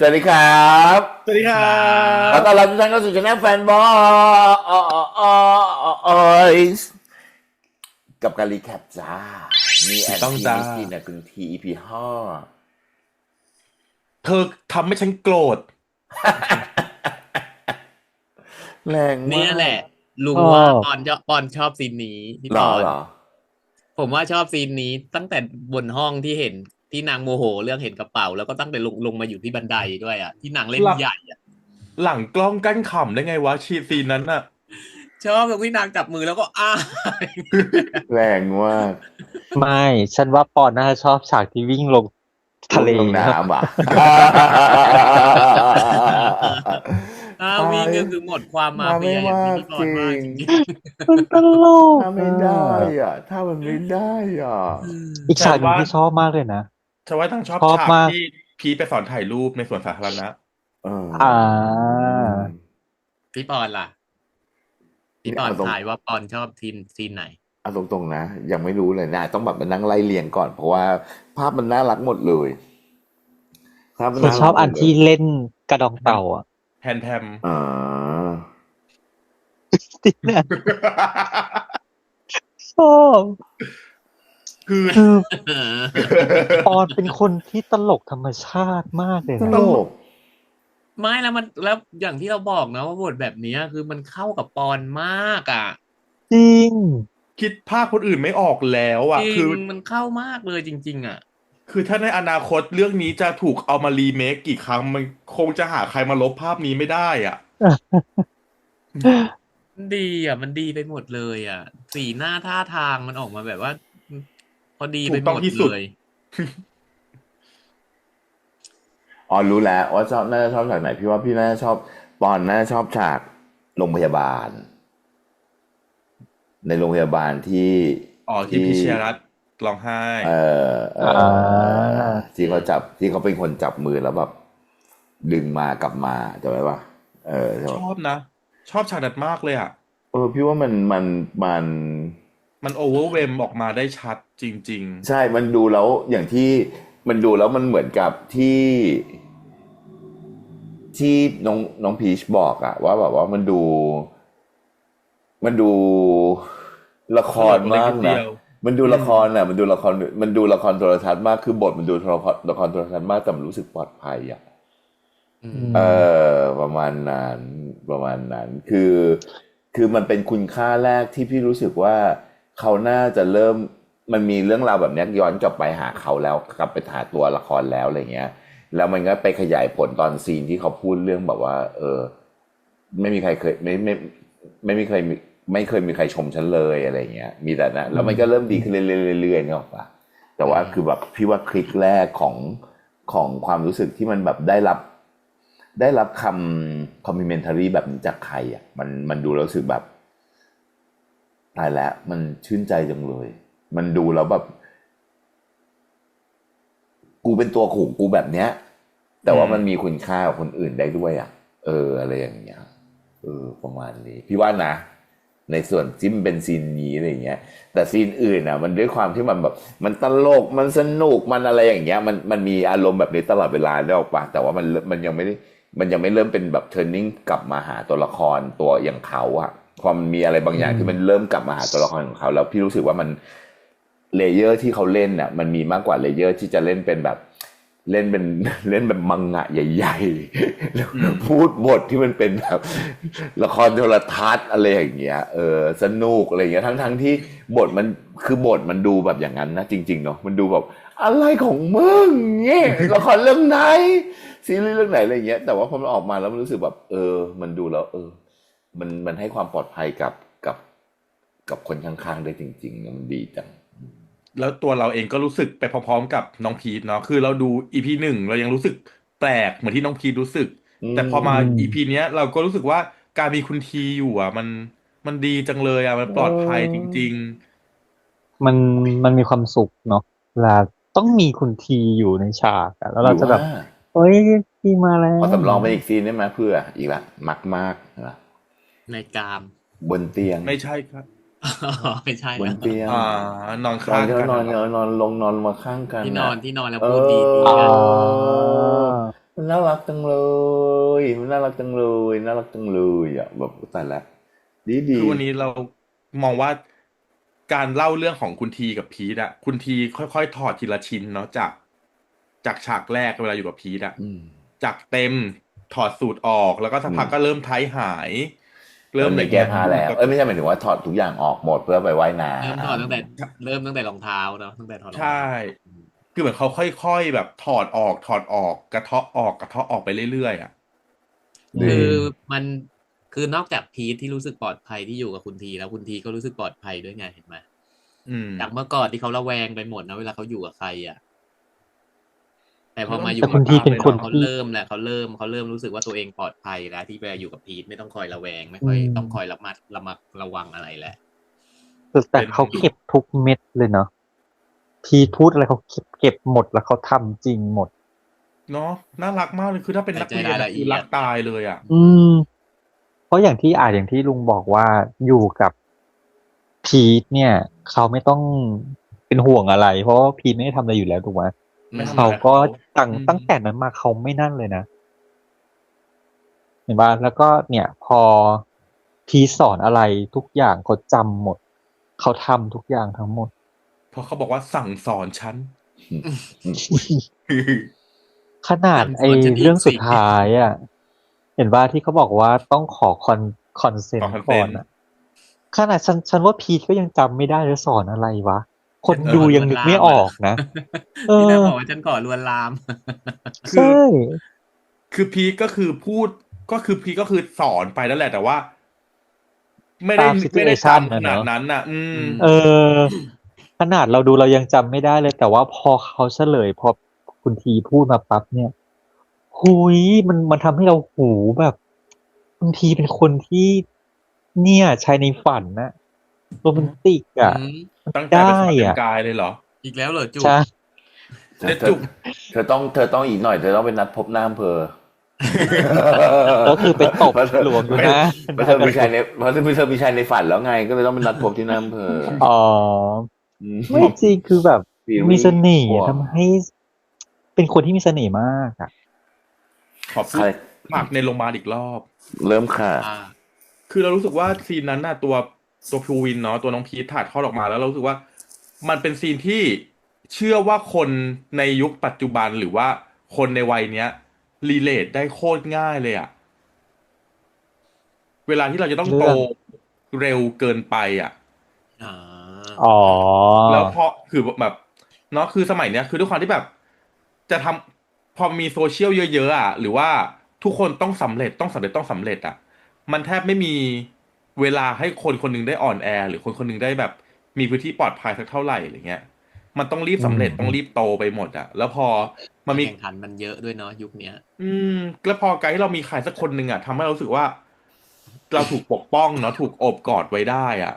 สวัสดีครับสวัสดีครัขอต้อนรับทุกท่านเข้าสู่ช่องแฟนบอยกับการรีแคปจ้ามีแอนทีมิสตินนะคุณที EP 5เธอทำให้ฉันโกรธแรงมากเนี่ยแหละลุงอ๋อว่าปอนชอบซีนนี้พี่หรปอนอหรอผมว่าชอบซีนนี้ตั้งแต่บนห้องที่เห็นที่นางโมโหเรื่องเห็นกระเป๋าแล้วก็ตั้งแต่ลงมาอยู่ที่บันไดด้วยอ่ะที่นางเล่นหลังใหญ่อ่ะหลังกล้องกั้นขำได้ไงวะชีซีนนั้นน่ะ ชอบตรงที่นางจับมือแล้วก็ย แรงมาก ไม่ฉันว่าปอนน่าจะชอบฉากที่วิ่งลงทะเล ลงน้ำอ่ะ วิ่งก็คือหมดความมาเฟียอย่างที่พี่ปอนว่าจริง มันตลก ถ้าไม่ได้อ่ะถ้ามันไม่ได้อ่ะ อีกฉากหนึงที่ชอบมากเลยนะ ฉันว่าต้องชอบ ชอบ ฉาก มาก ที่พีทไปสอนถ่ายรูปในสวนสาธารณะ อ่า ๆพี่ปอนล่ะพี่ปอนถ่ายว่าปอนชอบซีนไหน เอาตรงๆนะยังไม่รู้เลยนะต้องแบบมานั่งไล่เรียงก่อนเพราะว่าภาพมันน่ารักหมดเลยภาพมัน ฉัน น่า ช รั อบ กหม อั ด น เลย ที่เล่นกระดองเต่าอ่ะ แทนแทม อ่า ที่เนี่ยชอบ คือ คือปอนเป็นคนที่ตลกธรรมชาติมากเลย ต นะ ลก ไม่แล้วอย่างที่เราบอกนะว่าบทแบบนี้คือมันเข้ากับปอนมากอ่ะ จริง คิดภาคคนอื่นไม่ออกแล้วอ่ะ จริ คื ง อ มันเข้ามากเลยจริง ๆ อ่ะ คือถ้าในอนาคตเรื่องนี้จะถูกเอามารีเมคกี่ครั้งมันคงจะหาใครมาลบภาพนี้ไม่ได้อ่ะ มันดีอ่ะมันดีไปหมดเลยอ่ะสีหน้าท่าทางมันออกมาแบบว่า พอดีไป ถูก ห ต้อง มด ที่สุ เล ด ย อ๋อรู้แล้วว่าชอบน่าจะชอบฉากไหนพี่ว่าพี่น่าจะชอบปอนน่าจะชอบฉากโรงพยาบาล ในโรงพยาบาลที่ อ๋อที่พิชยรัตน์ร้องไห้ ที่เขาจับที่เขาเป็นคนจับมือแล้วแบบดึงมากลับมาจำไว้ปะใช่ ช ปะ อบนะ ชอบฉากนั้นมากเลยอ่ะ พี่ว่ามัน มันโอเวอร์เวมออกมาได้ชัดจริง ใช่ มันดูแล้วอย่างที่มันดูแล้วมันเหมือนกับที่น้องพีชบอกอะว่าแบบว่ามันดูละครมากนะ มันดูละครน่ะมันดูละครโทรทัศน์มากคือบทมันดูละครโทรทัศน์มากแต่มันรู้สึกปลอดภัยอ่ะ ประมาณนั้นคือมันเป็นคุณค่าแรกที่พี่รู้สึกว่าเขาน่าจะเริ่มมันมีเรื่องราวแบบนี้ย้อนกลับไปหาเขาแล้วกลับไปหาตัวละครแล้วอะไรเงี้ยแล้วมันก็ไปขยายผลตอนซีนที่เขาพูดเรื่องแบบว่า ไม่มีใครเคยไม่เคยมีใครชมฉันเลยอะไรเงี้ยมีแต่นะแล้วมันก็เริ่มดีขึ้นเรื่อยๆเนี่ยหรอกปะแต่ว่าคือแบบพี่ว่าคลิกแรกของความรู้สึกที่มันแบบได้รับคำ complimentary แบบนี้จากใครอ่ะมันดูแล้วรู้สึกแบบตายแล้วมันชื่นใจจังเลย มันดูแล้วแบบ กูเป็นตัวขู่กูแบบเนี้ย แต่ว่ามันมีคุณค่ากับคนอื่นได้ด้วยอ่ะอะไรอย่างเงี้ยประมาณนี้พี่ว่านะในส่วนที่มันเป็นซีนนี้อะไรเงี้ยแต่ซีนอื่นอ่ะมันด้วยความที่มันแบบมันตลกมันสนุกมันอะไรอย่างเงี้ยมันมีอารมณ์แบบนี้ตลอดเวลาได้ออกปะแต่ว่ามันยังไม่เริ่มเป็นแบบ turning กลับมาหาตัวละครตัวอย่างเขาอะความมีอะไรบางอย่างที่มันเริ่มกลับมาหาตัวละครของเขาแล้วพี่รู้สึกว่ามันเลเยอร์ที่เขาเล่นน่ะมันมีมากกว่าเลเยอร์ที่จะเล่นเป็นแบบเล่นแบบมังงะใหญ่ๆแล้วพูดบทที่มันเป็นแบบละครโทรทัศน์อะไรอย่างเงี้ยสนุกอะไรอย่างเงี้ยทั้งที่บทมันดูแบบอย่างนั้นนะจริงๆเนาะมันดูแบบอะไรของมึงเงี้ยละครเรื่องไหนซีรีส์เรื่องไหนอะไรอย่างเงี้ยแต่ว่าพอมันออกมาแล้วมันรู้สึกแบบมันดูแล้วมันให้ความปลอดภัยกับคนข้างๆได้จริงๆมันดีจัง แล้วตัวเราเองก็รู้สึกไปพร้อมๆกับน้องพีทเนาะคือเราดู EP 1เรายังรู้สึกแปลกเหมือนที่น้องพีทรู้สึก แต่พอมา EP เนี้ยเราก็รู้สึกว่าการมีคุณทีอยู่อ่ะมันดีจังเลยอ่ะมันปลอดภัยจริง มันมีความสุขเนาะเวลาต้องมีคุณทีอยู่ในฉากอะแล้วเราจะแบบ หรือว่า เฮ้ยทีมาแล้ว ขอสำรองไปอีกซีนได้ไหมเพื่ออีกละมากนะ ในกาม บนเตียง ๆ ไม่ใช่ครับ ไม่ใช่ บน นะ เตียง นอน ตอ ข้าน ง ที่ กั เขา น นอนลงมาข้างกัน ที่นอนแล้ว เอ พูดดี อ ๆกัน มันน่ารัก กจังเลยมันน่ารักจังเลยน่ารักจังเลยอ่ะแบบแต่ละดีดี คือวันนี้เรามองว่าการเล่าเรื่องของคุณทีกับพีทอะคุณทีค่อยๆถอดทีละชิ้นเนาะจากฉากแรกเวลาอยู่กับพีทอะ อืม จากเต็มถอดสูตรออกแล้วก็สักพักก็เริ่มไท้หาย เริ่ม เริ่ อ ม ย่าง แก้ เงี้ย ผ้าแล้วเอ้ยไม่ใช่หมายถึงว่าถอดทุกอย่างออกหมดเพื่อไปว่ายน้ เริ่มถอดตั้งแต่ ำ เริ่มตั้งแต่รองเท้าเนาะตั้งแต่ถอดรอง ใช่ เท้า คือเหมือนเขาค่อยๆแบบถอดออกกระเทาะออกไปเรื่อยๆอ่ะ คือมันคือนอกจากพีทที่รู้สึกปลอดภัยที่อยู่กับคุณทีแล้วคุณทีก็รู้สึกปลอดภัยด้วยไงเห็นไหม อืม จากเมื่อก่อนที่เขาระแวงไปหมดนะเวลาเขาอยู่กับใครอ่ะ แต่พอมาอยู่ แต่ กั คุ บ ณที พีท เป็นคน เขา ที่ เริ่มแหละเขาเริ่มรู้สึกว่าตัวเองปลอดภัยแล้วที่ไปอยู่กับพีทไม่ต้องคอยระแวง ไม่ค่อยต้องคอยระวังอะไรแหละ แต่เขาเก็บทุกเม็ดเลยเนาะพีทพูดอะไรเขาเก็บหมดแล้วเขาทำจริงหมด เนาะน่ารักมากเลยคือถ้าเป็นนักเรียน ใส่ใจราย อะ ละเอี คื ย อ ด รักตายเลยอ่ะ อืม เพราะอย่างที่ลุงบอกว่าอยู่กับพีทเนี่ย เขาไม่ต้องเป็นห่วงอะไร เพราะว่าพีทไม่ได้ทำอะไรอยู่แล้วถูกไหม ไม่ทำ เขา อะไร ก็ เขา ตั้งแต่นั้นมาเขาไม่นั่นเลยนะเห็นป่ะแล้วก็เนี่ย พอพีทสอนอะไรทุกอย่างเขาจำหมด เขาทำทุกอย่างทั้งหมด เพราะเขาบอกว่าสั่งสอนฉัน ขนาดไอ้เรื่องสุดท้ายอ่ะ เห็นว่าที่เขาบอกว่าต้องขอคอนเซน ขอ ต์ consent ก่อนอ่ะ ขนาดฉันว่าพีทก็ยังจำไม่ได้เลยสอนอะไรวะ คนดูยังนึกไม่ออกนะ เอ ที่ อ น่าบอกว่าฉันขอลวนลาม คือ ใช่ คือพีคก็คือพูดพีคก็คือสอนไปแล้วแหละแต่ว่า ไม่ได้ ตาม ไม่ได้ situation จำขนาด อะเนอะ นั้นน่ะ เออ ขนาดเราดูเรายังจำไม่ได้เลย แต่ว่าพอเขาเฉลยพอคุณทีพูดมาปั๊บเนี่ยหุยมันทำให้เราหูแบบคุณทีเป็นคนที่ เนี่ยชายในฝันนะโรแมนติกอ่ะ ตั้งใจไปสอนเต็ม อ่ะ กายเลยเหรอ อีกแล้วเหรอจุ๊บ ใช่ เด็ดจุก เธอต้องอีกหน่อยเธอต้องเป็นนัดพบหน้าอำเภอ ก็คือไปตบหลวงอยู่นะ เพราะเธอมีชายในเพราะเธอมีชายในฝันแล้วไง ก็เลยต้องเป็นนัดพบที่หน้าอำเภอ อ๋อ ม ไม่จริงคือแบบ Feeling มีเสน่ห์ กลัว ทำให้ เป็นคนที่มีเสน่ห์มากอ่ะ ขอพูดหมักในโรงพยาบาลอีกรอบ เริ่มค่ะ คือเรารู้สึกว่าซีนนั้นน่ะตัวภูวินเนาะตัวน้องพีทถ่ายทอดออกมาแล้วเรารู้สึกว่า มันเป็นซีนที่เชื่อว่าคนในยุคปัจจุบันหรือว่าคนในวัยเนี้ยรีเลทได้โคตรง่ายเลยอะเวลาที่เราจะต้องโตเร็วเกินไปอะ อ๋อ แล้วพอคือแบบเนาะคือสมัยเนี้ยคือด้วยความที่แบบ จะทำพอมีโซเชียลเยอะๆอ่ะหรือว่าทุกคนต้องสำเร็จอ่ะ มันแทบไม่มีเวลาให้คนคนหนึงได้อ่อนแอ หรือคนคนหนึงได้แบบ มีพื้นที่ปลอดภัยสักเท่าไหร่อะไรเงี้ย มันต้องรีบสำเร็จ อืม ต้องรีบโตไปหมดอ่ะ แล้วพอมันมี แข่งขันมันเยอะด้วยเนาะยุคเนี้ย แล้วพอการที่เรามีใครสักคนหนึ่งอ่ะทำให้เรารู้สึกว่า เราถูกปกป้องเนาะถูกโอบกอดไว้ได้อ่ะ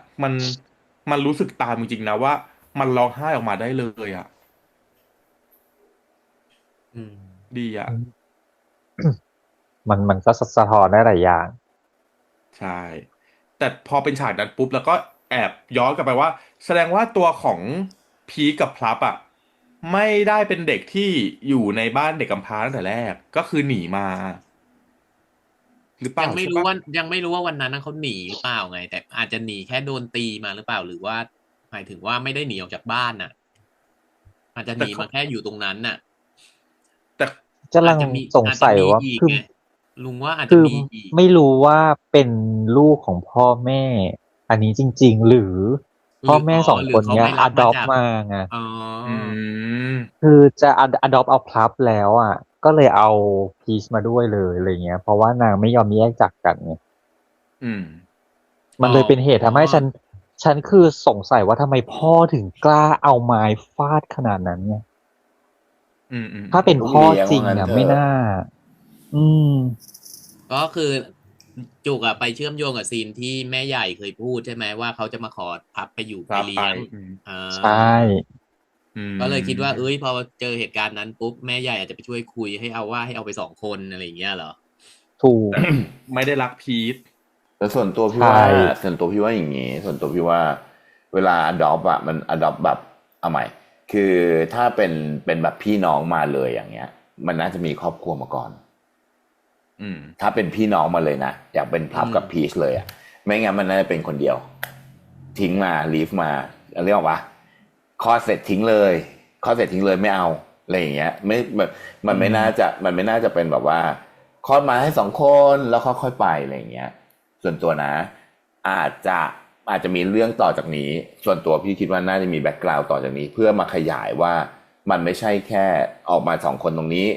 มันรู้สึกตามจริงๆนะว่า มันร้องไห้ออกมาได้เลยอ่ะ ดีอ่ะ มันก็สะท้อนได้หลายอย่าง ใช่ แต่พอเป็นฉากนั้นปุ๊บแล้วก็แอบย้อนกลับไปว่า แสดงว่าตัวของพีคกับพลับอ่ะ ไม่ได้เป็นเด็กที่อยู่ในบ้านเด็กกำพร้าตั้งแต่แรกก็คือหนีมา หรือเปล่า ยังไม่ ใช่ รู้ ปะ ว่ายังไม่รู้ว่าวันนั้นนะเขาหนีหรือเปล่าไง แต่อาจจะหนีแค่โดนตีมาหรือเปล่าหรือว่าหมายถึงว่าไม่ได้หนีออกจากบ้านน่ะ อาจจะหนีมาแค่อยู่ตรงนั้นน่ะ แต่ จะลัง อาจจะมี สงสัยว่า อาจจะมีอีก คือ ไงลุงว่าอาจจะ คือ มีอีก ไม่รู้ว่าเป็นลูกของพ่อแม่ อันนี้จริง ๆ หรือพ่อแม่สอง หรื คนเนี้ย เขาไม่รับ adopt จาก มาไง อ๋อ อืม คือจะ adopt เอาพลับแล้วอ่ะ ก็เลยเอาพีชมาด้วยเลยอะไรเงี้ย เพราะว่านางไม่ยอมแยกจากกันไง อืม มันเลยเป็นเหตุทำให้ฉันคือสงสัยว่าทำไมพ่อถึงกล้าเอาไม้ฟาดขนาดนั้นเนี่ย อืม ถ้าเป็นพ่อจริง ว่างั้น อ่ะ เถอะ ไม่น่า อืม ก็คือจุกอะไปเชื่อมโยงกับซีนที่แม่ใหญ่เคยพูดใช่ไหมว่าเขาจะมาขอพับไปอยู่ ค ไป รับ เลี้ ไป ยง ใช่ ก็เลยคิดว่าเอ้ยพอเจอเหตุการณ์นั้นปุ๊บแม่ใหญ่อาจจะไปช่วยคุยให้เอาไป2 คนอะไรอย่างเงี้ยเหรอ ถูก แต่ไม่ได้รักพีท แต่ส่วนตัวพี่ ใช่ ว่าอย่างงี้ ส่วนตัวพี่ว่า เวลา adopt อะมัน adopt แบบเอาใหม่ คือถ้าเป็นแบบพี่น้องมาเลยอย่างเงี้ย มันน่าจะมีครอบครัวมาก่อน อืม ถ้าเป็นพี่น้องมาเลยนะอยากเป็นพลับกับพีชเลยอ่ะไม่งั้นมันน่าจะเป็นคนเดียว ทิ้งมาลีฟมาเรียกว่าคลอดเสร็จทิ้งเลยคลอดเสร็จทิ้งเลยไม่เอาอะไรอย่างเงี้ยไม่มันไม่น่าจะเป็นแบบว่าคลอดมาให้2 คนแล้วค่อยๆไปอะไรอย่างเงี้ยส่วนตัวนะอาจจะมีเรื่องต่อจากนี้ส่วนตัวพี่คิดว่าน่าจะมีแบ็คกราวด์ต่อจากนี้เพื่อมาขยายว่ามันไม่ใช่แค่ออกมา2 คนตรงนี้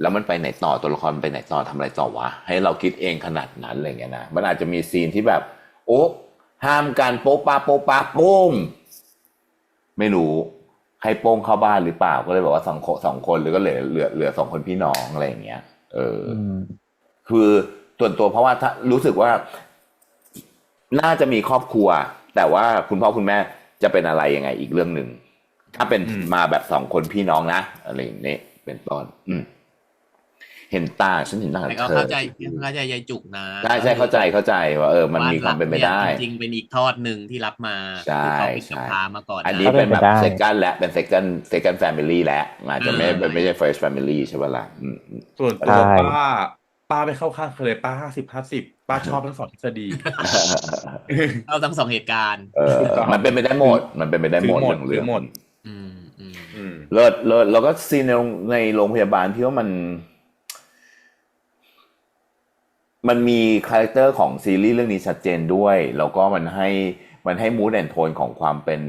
แล้วมันไปไหนต่อตัวละครไปไหนต่อทำอะไรต่อวะให้เราคิดเองขนาดนั้นอะไรเงี้ยนะมันอาจจะมีซีนที่แบบโอ๊ห้ามการโป๊ะปะโป้งไม่รู้ให้โป้งเข้าบ้านหรือเปล่าก็เลยบอกว่าสองคนหรือก็เหลือ2 คนพี่น้องอะไรอย่างเงี้ยคือส่วนตัวเพราะว่าถ้ารู้สึกว่าน่าจะมีครอบครัวแต่ว่าคุณพ่อคุณแม่จะเป็นอะไรยังไงอีกเรื่องหนึ่งถ้าเป็นมาแบบ2 คนพี่น้องนะอะไรอย่างนี้เป็นต้นเห็นตาฉันเห็นตา แต่ก็ เธอ เข้าใจยายจุกนะ ใช่เข้าใจว่ามันมีความเป็นไปได้ จริงๆเป็นอีกทอดหนึ่งที่รับมา ใช่ คือเขาเป็นกับพามาก่อน อันนี้เป็นแบบเซคันด์และเป็นเซคันด์แฟมิลี่แล้วอาจจะไม่ใช่ first family ใช่ป่ะล่ะส่วนตัวป้าไปเข้าข้างเลยป้า50-50ป้าชอบทั้ง2ทฤษฎี เอาทั้ง2เหตุการณ์ มันเป็นไปได้หมดเรื่องหมดเลิศแล้วก็ซีนในโรงพยาบาลที่ว่ามันมีคาแรคเตอร์ของซีรีส์เรื่องนี้ชัดเจนด้วยแล้วก็มันให้มูดแอนโทนของความเป็น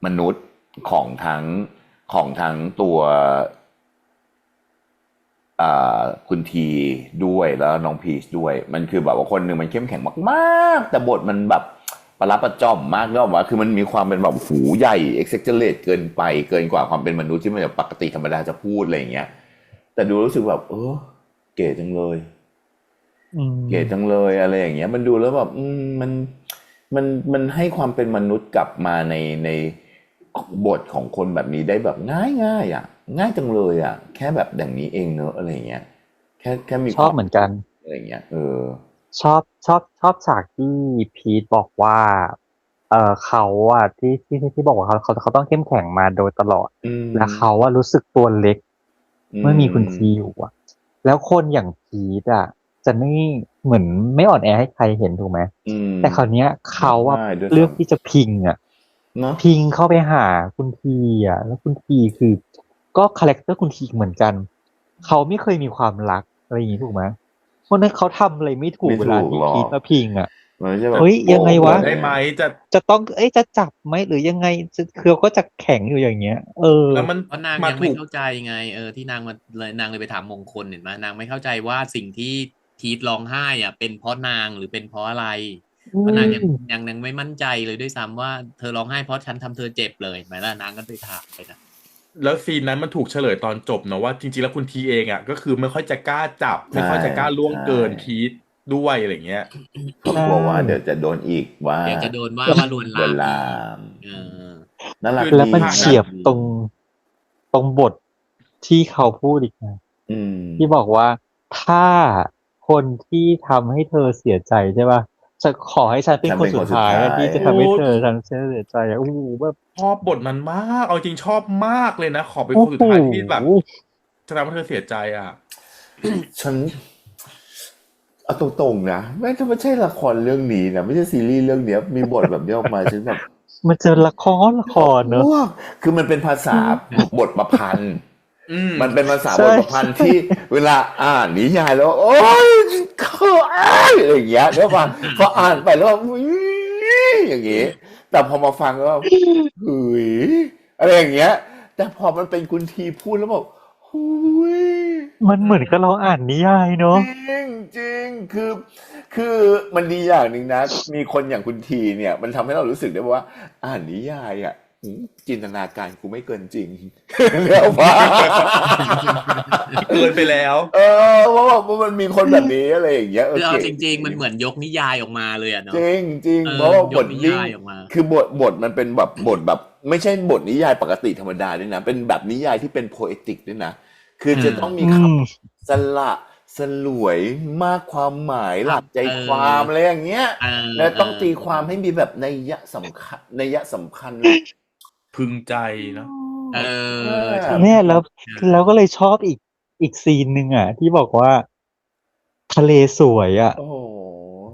มนุษย์ของทั้งตัวคุณทีด้วยแล้วน้องพีชด้วยมันคือแบบว่าคนหนึ่งมันเข้มแข็งมากๆแต่บทมันแบบประลับประจ่อมมากเนอะว่าคือมันมีความเป็นแบบหูใหญ่เอ็กเซกเจเลตเกินไปเกินกว่าความเป็นมนุษย์ที่มันปกติธรรมดาจะพูดอะไรอย่างเงี้ยแต่ดูรู้สึกแบบเก๋จังเลยอะไรอย่างเงี้ยมันดูแล้วแบบมันให้ความเป็นมนุษย์กลับมาในบทของคนแบบนี้ได้แบบง่ายอ่ะง่ายจังเลยอ่ะแค่แบบอย่างนี้เองเนอะอะไรอย่างเงี้ยแค่มีชอบเหมือนกันอะไรอย่างเงี้ยชอบฉากที่พีทบอกว่าเขาอะที่บอกว่าเขาต้องเข้มแข็งมาโดยตลอดและเขาว่ารู้สึกตัวเล็กเมื่อมีคุณทีอยู่อะแล้วคนอย่างพีทอะจะไม่เหมือนไม่อ่อนแอให้ใครเห็นถูกไหมแต่คราวเนี้ยเขาอะเลือกที่จะพิงอะพิงเข้าไปหาคุณทีอะแล้วคุณทีคือก็คาแรคเตอร์คุณทีเหมือนกันเขาไม่เคยมีความรักอะไรอย่างนี้ถูกไหมเพราะนั้นเขาทำอะไรไม่ถูกเวลาที่พีทมาพิงอ่ะเฮ้ยยังไงวะได้ไหมจะต้องจะจับไหมหรือยังไงคือก็จะแข็งอยู่อย่างเงี้ยแล้วมันเพราะนางยังไม่เข้าใจไงที่นางเลยไปถามมงคลเห็นไหมนางไม่เข้าใจว่าสิ่งที่พีทร้องไห้อ่ะเป็นเพราะนางหรือเป็นเพราะอะไรเพราะนางยังไม่มั่นใจเลยด้วยซ้ำว่าเธอร้องไห้เพราะฉันทำเธอเจ็บเลยไหมล่ะนางก็ไปถามไปนะแล้วซีนนั้นมันถูกเฉลยตอนจบเนอะว่าจริงๆแล้วคุณทีเองอ่ะก็คือไม่ค่อยจะกล้าจับไม่ค่อยจะกล้าล่วงเกินพีทด้วยอะไรเงี้ยเขากลัวว่าเดี๋ยวจะโดนอีกว่าเดี๋ยวจะโดนว่าลวนลามนั่นแหละแล้วมันเฉียบตรงบทที่เขาพูดอีกนะที่บอกว่าถ้าคนที่ทำให้เธอเสียใจใช่ป่ะจะขอให้ฉันเป็นคนสุดท้ายที่จะทำให้เธอฉันเสียใจโอ้โหแบบชอบบทนั้นมากเอาจริงชอบมากเลยนะขอเป็นคนสุดท้ายที่แบบจะทำให้เธอเสียใจอ่ะฉันเอาตรงๆนะไม่ถ้าไม่ใช่ละครเรื่องนี้นะไม่ใช่ซีรีส์เรื่องนี้มีบทแบบนี้ออกมาฉันแบบมันจะละครเนอะคือมันเป็นภาษาบทประพันธ์มันเป็นภาษาบทประพันธ์ที่เวลาอ่านนิยายแล้วโอ๊ยเขาอะไรอย่างเงี้ยแล้วฟังพออ่านไปแล้วอย่างงี้แต่พอมาฟังแล้วเฮ้ยอะไรอย่างเงี้ยแต่พอมันเป็นคุณทีพูดแล้วแบบมันเหมือนกับเราอ่านนิยายเนาะจริงคือมันดีอย่างหนึ่งนะมีคนอย่างคุณทีเนี่ยมันทำให้เรารู้สึกได้ว่าอ่านนิยายอ่ะจินตนาการกูไม่เกินจริงแล้วว่าเกินไปแล้วเพราะว่ามันมีคนแบบนี้อะไรอย่างเงี้ยคือเอาจริงๆมันเหมือนยกนิยายออกมาเลยอะเนาะจริงเพราะว่าบทนิยายออกมาคือบทมันเป็นแบบบทแบบไม่ใช่บทนิยายปกติธรรมดาด้วยนะเป็นแบบนิยายที่เป็นโพเอติกด้วยนะคือจะต้องมีคำสละสลวยมากความหมายหลักใจความอะไรอย่างเงี้ยแล้วต้องตีความให้มีแบบนัยยะสำคัญพึงใจเนาะเนี่ยแล้วก็เลยชอบ อีกซีนหนึ่งอ่ะ ที่บอกว่า ทะเลสวยอ่ะ โอ้โห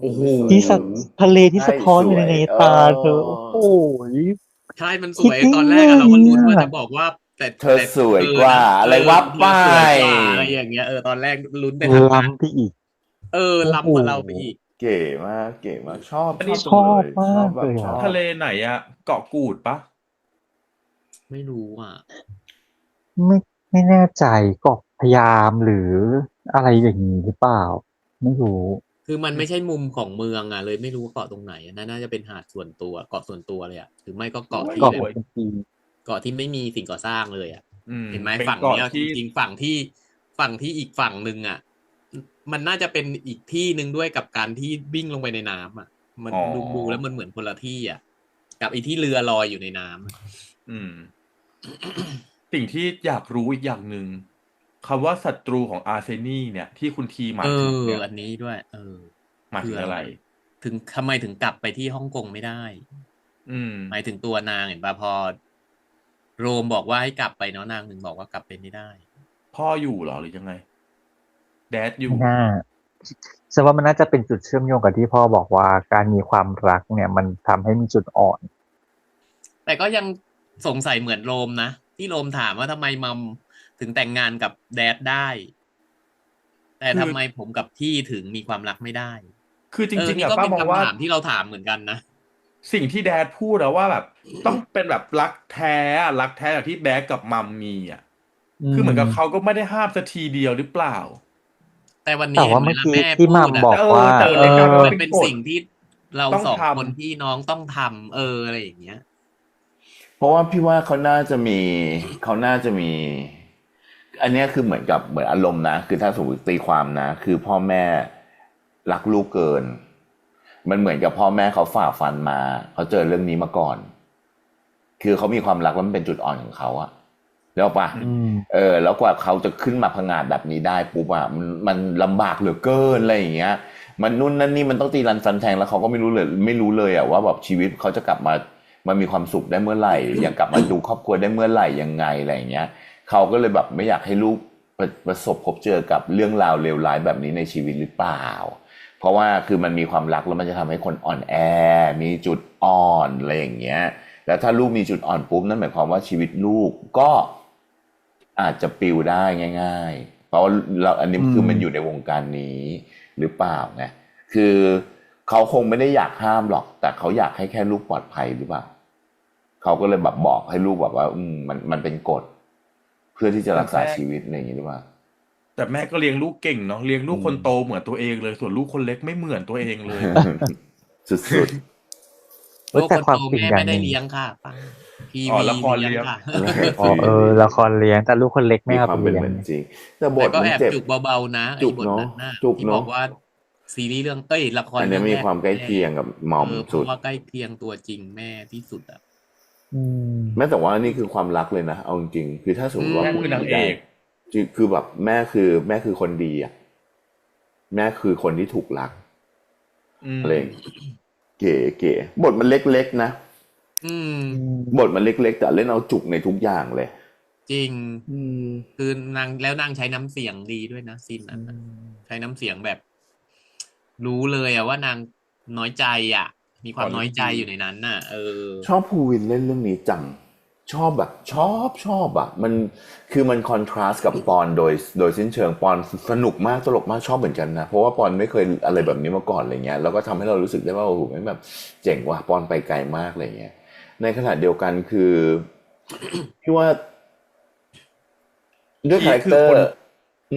โอ้โห ที่สะทะเลที่สะท้อนอยู่ในตาเธอ โอ้ โอ้โห ใช่มันส คิด วย ได้ ตอนแรกอะ ไง เราก็ลุ้นว่า อะ จะบอกว่า แต่ เธอ แต่ สวย เธอก ว่า นะ อะไรว่า เธ ไป อสวยกว่าอะไรอย่างเงี้ยตอนแรกลุ้นไปทางนั้น ล้ำไปอีก โอ้โห ล้ำกว่าเราไปอีก เก๋มากเก๋มากชอบ อัน ช นี้ อบ ชอบ จัง มาก แบ เล บ ย ช อ่ะ อบ ทะเลไหนอะเกาะกูดปะ ไม่รู้อ่ะ ไม่แน่ใจเกาะพะยามหรืออะไรอย่างนี้หรือเปล่า ไม่รู้ คือมันไม่ใช่มุมของเมืองอ่ะเลยไม่รู้ว่าเกาะตรงไหนอะน่าจะเป็นหาดส่วนตัวเกาะส่วนตัวเลยอ่ะหรือไม่ก็เกาะที่ เกาะ แบ ข บ องคนจีน เกาะที่ไม่มีสิ่งก่อสร้างเลยอ่ะ เห็นไหม เป็น ฝั่ง เกาะ เนี้ยจ ที่ ริงๆฝั่งที่อีกฝั่งหนึ่งอ่ะ มันน่าจะเป็นอีกที่หนึ่งด้วยกับการที่วิ่งลงไปในน้ำอ่ะ มัน อ๋อ ดูแล้วมันเหมือนคนละที่อ่ะ กับอีที่เรือลอยอยู่ในน้ำอะ อืม สิ่งที่อยากรู้อีกอย่างหนึ่งคำว่าศัตรูของอาร์เซนีเนี่ย ที่คุณทีหมายถึงเนี่ย อันนี้ด้วย หมายถึงอะไร ถึงทำไมถึงกลับไปที่ฮ่องกงไม่ได้ อืม หมายถึงตัวนางเห็นป่ะพอ โรมบอกว่าให้กลับไปเนาะนางถึงบอกว่ากลับไปไม่ได้ พ่ออยู่เหรอหรือยังไง แดดอยู่ ไม่น่าฉันว่ามันน่าจะเป็นจุดเชื่อมโยงกับที่พ่อบอกว่าการมีความรักเนี่ย มันทำให้มีจุดอ่อน แต่ก็ยังสงสัยเหมือนโรมนะที่โรมถามว่าทำไมมัมถึงแต่งงานกับแดดได้ แต่ คือ ทำไมผมกับพี่ถึงมีความรักไม่ได้ คือจริงๆ นี่ อะ ก็ ป้า เป็น มองว่า คำถามที่เราถามเหมือนกันนะ สิ่งที่แดดพูดอะว่าแบบ ต้องเป็นแบบรักแท้อะรักแท้แบบที่แดดกับมัมมีอะคือเหมือนกับเขาก็ไม่ได้ห้ามสักทีเดียวหรือเปล่า แต่วัน แต่ นี้ ว่า เห็นไหม เมื่อ ล่ะ กี้ แม่ ที่ พู มั ด ม อะ บอกว่า แต่ เลยกลายเป็นว่า เป็ เป็น น กฎ สิ่งที่เรา ต้อง สอง ทำ คนพี่น้องต้องทำอะไรอย่างเงี้ย เพราะว่าพี่ว่าเขาน่าจะมี อันเนี้ยคือเหมือนอารมณ์นะ คือถ้าสมมติตีความนะ คือพ่อแม่รักลูกเกิน มันเหมือนกับพ่อแม่เขาฝ่าฟันมาเขาเจอเรื่องนี้มาก่อน คือเขามีความรักแล้วมันเป็นจุดอ่อนของเขาอะแล้วปะ อืม แล้วกว่าเขาจะขึ้นมาพังงาดแบบนี้ได้ปุ๊บอะมันลำบากเหลือเกินอะไรอย่างเงี้ย มันนู่นนั่นนี่มันต้องตีรันฟันแทงแล้วเขาก็ไม่รู้เลยอะว่าแบบชีวิตเขาจะกลับมามันมีความสุขได้เมื่อไหร่ อย่างกลับมาดูครอบครัวได้เมื่อไหร่ยังไงอะไรอย่างเงี้ยเขาก็เลยแบบไม่อยากให้ลูกประสบพบเจอกับเรื่องราวเลวร้ายแบบนี้ในชีวิตหรือเปล่า เพราะว่าคือมันมีความรักแล้วมันจะทำให้คนอ่อนแอ มีจุดอ่อนอะไรอย่างเงี้ย แล้วถ้าลูกมีจุดอ่อนปุ๊บนั่นหมายความว่าชีวิตลูกก็อาจจะปลิวได้ง่ายๆ เพราะเราอันนี้คือมันอยู่ในวงการนี้หรือเปล่าไงคือเขาคงไม่ได้อยากห้ามหรอก แต่เขาอยากให้แค่ลูกปลอดภัยหรือเปล่าเขาก็เลยแบบบอกให้ลูกแบบว่ามันเป็นกฎเพื่อที่จะรักษาชีวิตอะไรอย่างนี้หรือเปล่า แต่แม่ก็เลี้ยงลูกเก่งเนาะเลี้ยงลูกคนโตเหมือนตัวเองเลย ส่วนลูกคนเล็กไม่เหมือนตัวเองเลย สุด เอ้ย ลูก แต่ คน ความ โต จริง แม่ อย่าง ไม่ได้ หนึ่ง เลี้ยงค่ะปังพี อ๋อ วี ละครเลี้ยง ค่ะ อ๋อละครเลี้ยงแต่ลูกคนเล็ก ๆ ไม่ มี เอา ความ ไป เป็น เลี้ย เห ง มือนจริงแต่บ แต่ ท ก็ มัน แอบ เจ็บ จุกเบาๆนะ จุ ไอ้ ก บท เนอะ นั้นน่ะ จุก ที่ เน บ อะ อกว่าซีรีส์เรื่องละคร อันนี้ เรื่อง มี แรก ความใกล้เคียงกับหม่อม เพ สุด ราะว่าใกล้เคียงตัวจริงแม่ที่สุดอ่ะ อืม แม้แต่ว่านี่คือความรักเลยนะเอาจริงๆคือถ้าสมมติว่า แม่ พูด คือนางเอก คือแบบแม่คือคนดีอ่ะแม่คือคนที่ถูกรัก อืม อะไรอย่างงี้เก๋บทมันเล็กๆนะ อืม บทมันเล็กๆแต่เล่นเอาจุกในทุกอย่างเลย จริง อืม คือนางใช้น้ำเสียงดีด้วยนะซีนนั้นน่ะใช้น้ำเสียงแบบ รู้เลยอะว่านางน้อยใจอ่ะ มีความน้อยใจอยู่ในนั้นน่ะ ชอบภูวินเล่นเรื่องนี้จังชอบแบบชอบอ่ะมันคือมันคอนทราสต์กับปอนโดยสิ้นเชิงปอนสนุกมากตลกมากชอบเหมือนกันนะเพราะว่าปอนไม่เคยอะไรแบบนี้มาก่อนอะไรเงี้ยแล้วก็ทำให้เรารู้สึกได้ว่าโอ้โหมันแบบเจ๋งว่ะปอนไปไกลมากอะไรเงี้ยในขณะเดียวกันคือ พี่ว่าด้วยคาแรค คือ เตอ คน ร์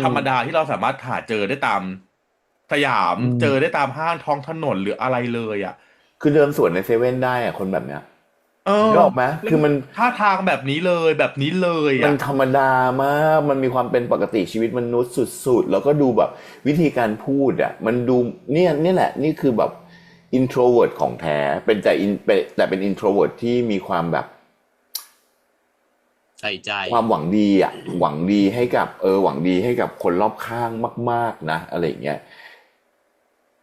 ธรรมดาที่เราสามารถหาเจอได้ตามสยาม อืม เจอได้ตามห้างท้องถนนหรืออะไรเลยอ่ะ คือเดินสวนในเซเว่นได้อะคนแบบเนี้ย เออ นึกออกไหมคือมัน ท่าทางแบบนี้เลยแบบนี้เลย มัน อ่ะ ธรรมดามาก มันมีความเป็นปกติชีวิตมนุษย์สุดๆ แล้วก็ดูแบบวิธีการพูดอ่ะ มันดูเนี่ยแหละ นี่คือแบบ introvert ของแท้ เป็นแต่เป็น introvert ที่มีความแบบ ใส่ใจ ความหวังดีอ่ะ หวังดีให้กับคนรอบข้างมากๆนะอะไรอย่างเงี้ย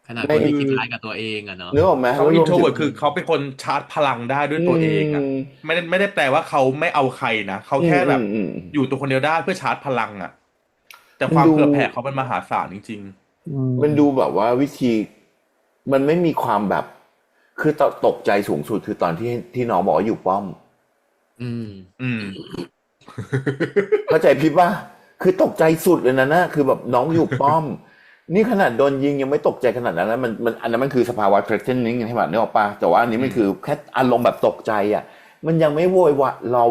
ขนาดคนที่คิดร้ายกับตัวเองอะเนาะ นึกออกไหม เขา แล้ว อิ ร น วม โทร ถึ เวิร์ ง ดคือเขาเป็นคนชาร์จพลังได้ด้วยตัวเองอ่ะไม่ได้แปลว่าเขาไม่เอาใครนะเขาแค่แบบ อืม อยู่ตัวคนเดียวได้เพื่อชาร์จพลังอ่ะ แต่ความ มันดู เผื่อแผ่เขามันมหาศาลจริง มันดูแบบว่าวิธีมันไม่มีความแบบ คือตกใจสูงสุดคือตอนที่น้องบอกว่าอยู่ป้อม อืม ๆ อืม เข้าใจพี่ป่ะคือตกใจสุดเลยนะคือแบบน้องอยู่ป้อม นี่ขนาดโดนยิงยังไม่ตกใจขนาดนั้นนะมันอันนั้นมันคือสภาวะ threatening ใช่ไหมนึกออกป่ะแต่ว่าอันนี้มันคือแค่อารมณ์แบบตกใจอ่ะ มันยังไม่โวยวะเรา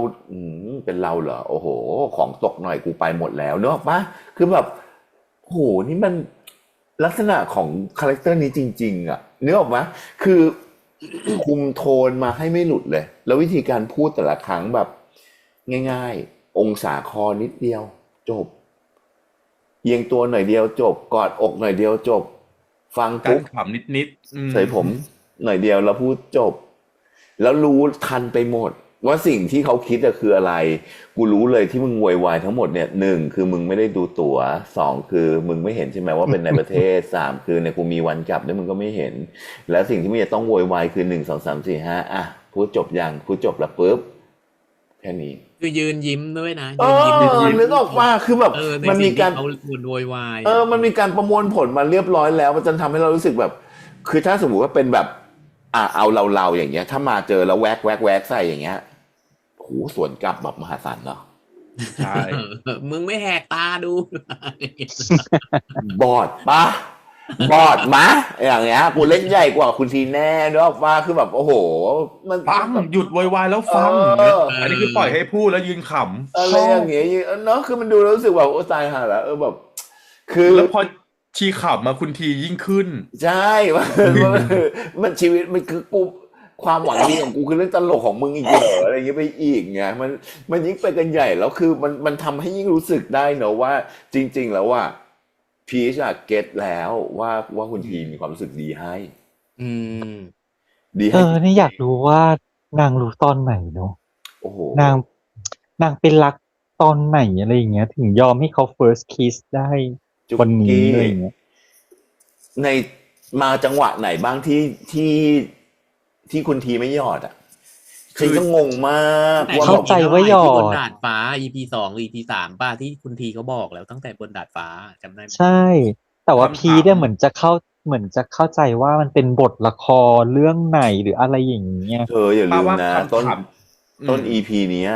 เป็นเราเหรอโอ้โห ของตกหน่อยกูไปหมดแล้วนึกออกป่ะคือแบบโหนี่มันลักษณะของคาแรคเตอร์นี้จริงๆอ่ะนึกออกไหมคือ คุมโทนมาให้ไม่หลุดเลย แล้ววิธีการพูดแต่ละครั้งแบบง่ายๆ องศาคอนิดเดียวจบเอียงตัวหน่อยเดียวจบกอดอกหน่อยเดียวจบ ฟัง การ ปุ๊บ ขำนิดๆอืม ใส่ผมหน่อยเดียวแล้วพูดจบ แล้วรู้ทันไปหมด ว่าสิ่งที่เขาคิดอะคืออะไร กูรู้เลยที่มึงโวยวายทั้งหมดเนี่ย1คือมึงไม่ได้ดูตั๋ว2คือมึงไม่เห็นใช่ไหมว่าเป็นในประเทศ3คือเนี่ยกูมีวันกลับเนี่ยมึงก็ไม่เห็น แล้วสิ่งที่มึงจะต้องโวยวายคือ1 2 3 4 5อ่ะพูดจบยังพูดจบแล้วปุ๊บแค่นี้ คือยืนยิ้มด้วยนะ เอ ยืนยิ้ม อนึกออกว่าคือแบบ ใน มันมี สิ่ง การ ที่เขาบ่นโวยวาย มันมีการประมวลผลมาเรียบร้อยแล้วมันจะทำให้เรารู้สึกแบบ คือถ้าสมมติว่าเป็นแบบเอาเราอย่างเงี้ย ถ้ามาเจอแล้วแวกใส่อย่างเงี้ยโหสวนกลับแบบมหาศาลเนาะ ใช่ มึงไม่แหกตาดู บอดปะบอดมะอย่างเงี้ยกูเล่นใหญ่กว่าคุณทีแน่ด้วยว่าคือแบบโอ้โห มัน ฟังหยุดโวยวายแล้วฟัง อันนี้คือปล่อยให้พูดแล้วยืนขำ อะไรอย่างเงี้ยเนาะคือมันดูแล้วรู้สึกแบบโอ้ตายห่าแล้วแบบ คือ แล้วพอชีขำมาคุณทียิ่งขึ้น ใช่ มันชีวิตมันคือกูความหวังดีของกูคือเรื่องตลกของมึงอีกเหรออะไรอย่างเงี้ยไปอีกไงมันยิ่งไปกันใหญ่แล้วคือมันทำให้ยิ่งรู้สึกได้เนอะว่าจริง ๆ แล้วว่าพีชอะเก็ตแล้วว่าคุณทีมีความรู้สึกดีให้ อืม ดีให้ นี่อยากรู้ว่านางรู้ตอนไหนเนาะ โอ้โห นางเป็นรักตอนไหนอะไรอย่างเงี้ย ถึงยอมให้เขา first kiss ได้ จุก วันนี้ กี้ อะไรอย่างเงี้ย ในมาจังหวะไหนบ้างที่คุณทีไม่หยอดอ่ะ คือ ฉันก็งงมาก แต่ ว่า เข้า แบบ ใจว่าหยอด ที่บนดาดฟ้า EP 2 หรือ EP 3ป่ะที่คุณทีเขาบอกแล้วตั้งแต่บนดาดฟ้าจำได้ไหม ใช่ แต่ว่า คำถาม พีเนี่ยเหมือนจะเข้าใจว่ามันเป็นบทละครเรื่องไหนหรืออะไรอย่างเงี้ย เธออย่าลื ป้าม ว่า นะ คำถาม ต้น อืม EP เนี้ย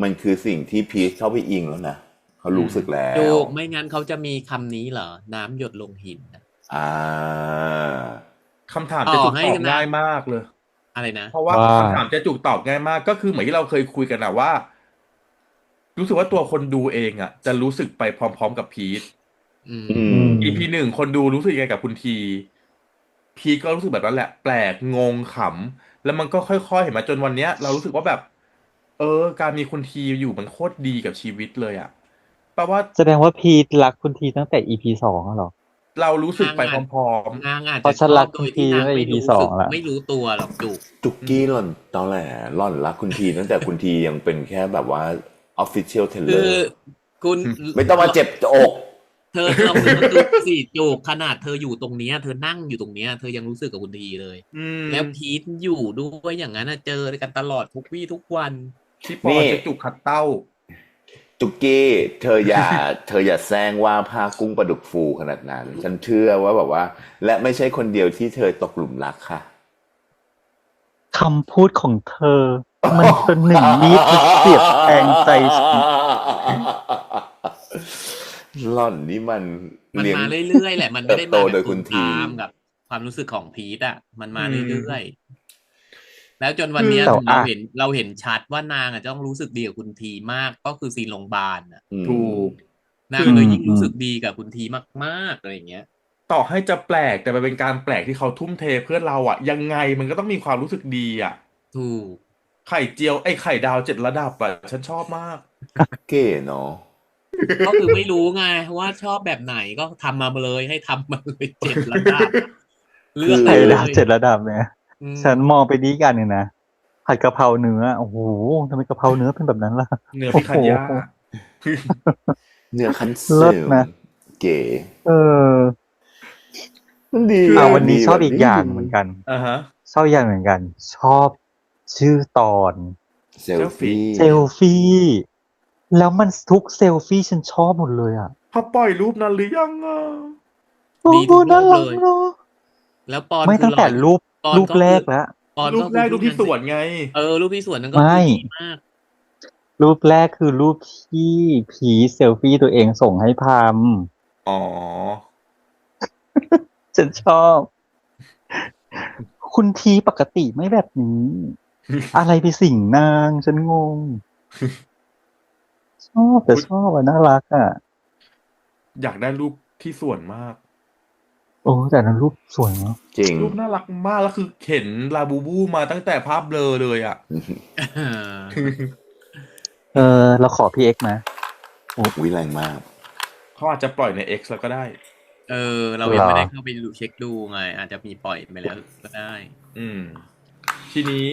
มันคือสิ่งที่พีชเข้าไปอิงแล้วนะเขารู้สึกแล้ ถู ว กไม่งั้นเขาจะมีคำนี้เหรอ น้ำหยดลงหินน่ะ อ่า คำถามจะจุก ให้ ตอบ นะ ง่ายมากเลย อะไรนะ เพราะว่า ว่า คำถามจะจุกตอบง่ายมาก ก็คือเหมือนที่เราเคยคุยกันนะว่า รู้สึกว่าตัวคนดูเองอ่ะ จะรู้สึกไปพร้อมๆกับพีท อืม อืม EP 1คนดูรู้สึกยังไงกับคุณทีพีทก็รู้สึกแบบนั้นแหละ แปลกงงขำแล้วมันก็ค่อยๆเห็นมาจนวันเนี้ย เรารู้สึกว่าแบบ การมีคุณทีอยู่มันโคตรดีกับชีวิตเลยอ่ะแปลว่า แสดงว่าพีทรักคุณทีตั้งแต่ EP 2แล้วเหรอ เรารู้สึกไปพร้อม นางอาจ เพ จะ ราะฉัน ช รั อก บ คุ โด ณ ยที่ ที นาง ตั้งแต่ ไม่ EP รู้ ส สึ อก งแล้ว ไม่รู้ตัวหรอกจุก จุกกี้หล่อนแหละหล่อนรักคุณทีตั้งแต่คุณทียังเป็นแค่แบบว่า official คือ teller คุณ ไม่ต้องมาเจ็บอก เธอลองนึกดูสิจุกขนาดเธออยู่ตรงเนี้ยเธอนั่งอยู่ตรงเนี้ยเธอยังรู้สึกกับคุณทีเลย ๆ อืม แล้วพีทอยู่ด้วยอย่างนั้นน่ะเจอกันตลอดทุกวี่ทุกวัน พี่ปอจะจุกขัดเต้า จุกกี้เธออย่าแซงว่าผ้ากุ้งปลาดุกฟูขนาดนั้น ฉันเชื่อว่าแบบว่า และไม่ใช่คนเดียวที่เธอตกหลุมรักค่ะ คำพูดของเธอ มันเป็นหนึ่งมีดที่เสียบแทงใจฉัน หล่อนนี่มัน มัน เลี้ยง มาเรื่อยๆแหละมันไม่ได้ เติบโต มา โด แบ ย บ คุ ตู ณ ม ที ตามกับความรู้สึกของพีทอ่ะมันมา อืม เรื่อยๆแล้วจนวันเนี้ย แต่ เราเห็นชัดว่านางอ่ะจะต้องรู้สึกดีกับคุณทีมากก็คือซีนโรงพยาบาลอ่ะ อืม ถูก นางเลยยิ่งรู้สึกดีกับคุณทีมากๆอะไรอย่างเงี้ย ต่อให้จะแปลกแต่มันเป็นการแปลกที่เขาทุ่มเทเพื่อเราอะยังไงมันก็ต้องมีความรู้สึกดีอะ ถูก ไข่เจียวไอ้ไข่ดาว7 ระดับอะฉันชอบมาก เก๋เนาะ ก็คือไม่รู้ไงว่าชอบแบบไหนก็ทำมาเลยให้ทำมาเลย7 ระดับเลือก ไข่ เล ดาวย 7 ระดับเนี่ย อืม ฉันมองไปดีกันเนี่ยนะผัดกะเพราเนื้อโอ้โหทำไมกะเพราเนื้อเป็นแบบนั้นล่ะ เนื้อพิคันย่า โอ้โห เนื้อคัน เลิ เซ ศ ล นะ เก๋ เออ มันดี วันนี้ ดี ชอบ แบบ อีกอย่างเหมือนกัน อ่าฮะ ชอบอีกอย่างเหมือนกัน ชอบชื่อตอน เซลฟี่ เซลฟี่ แล้วมันทุกเซลฟี่ฉันชอบหมดเลยอ่ะ เขาปล่อยรูปนั้นหรือยังอ่ะ ดีทุกรูป น่ารัก เลย เนาะ แล้วปอน ไม่ คื ตั้ อง หล่ แต่ อ รูป ปอน รูป ก็ แร คื กแล้ว ปอน รู ก็ ปแรกรูปที่สวนไง รูปที่สวนนั้นก็ ไม่ คือดีมาก รูปแรกคือรูปที่พีชเซลฟี่ตัวเองส่งให้พาม อ๋อ ฉันชอบ คุณทีปกติไม่แบบนี้ อะไรไปสิงนางฉันงง ชอบแต่ชอบอ่ะน่ารักอ่ะ อยากได้รูปที่สวนมาก โอ้แต่นั้นรูปสวยเนาะ จริง รูปน่ารักมากแล้วคือเห็นลาบูบูมาตั้งแต่ภาพเบลอเลยอ่ะ เราขอพี่เอ็กซ์นะ วิแรงมาก เขาอาจจะปล่อยใน X แล้วก็ได้ เรายังไม่ได้เข้าไปดูเช็คดูไง อาจจะมีปล่อยไปแล้วก็ได้ อืม ทีนี้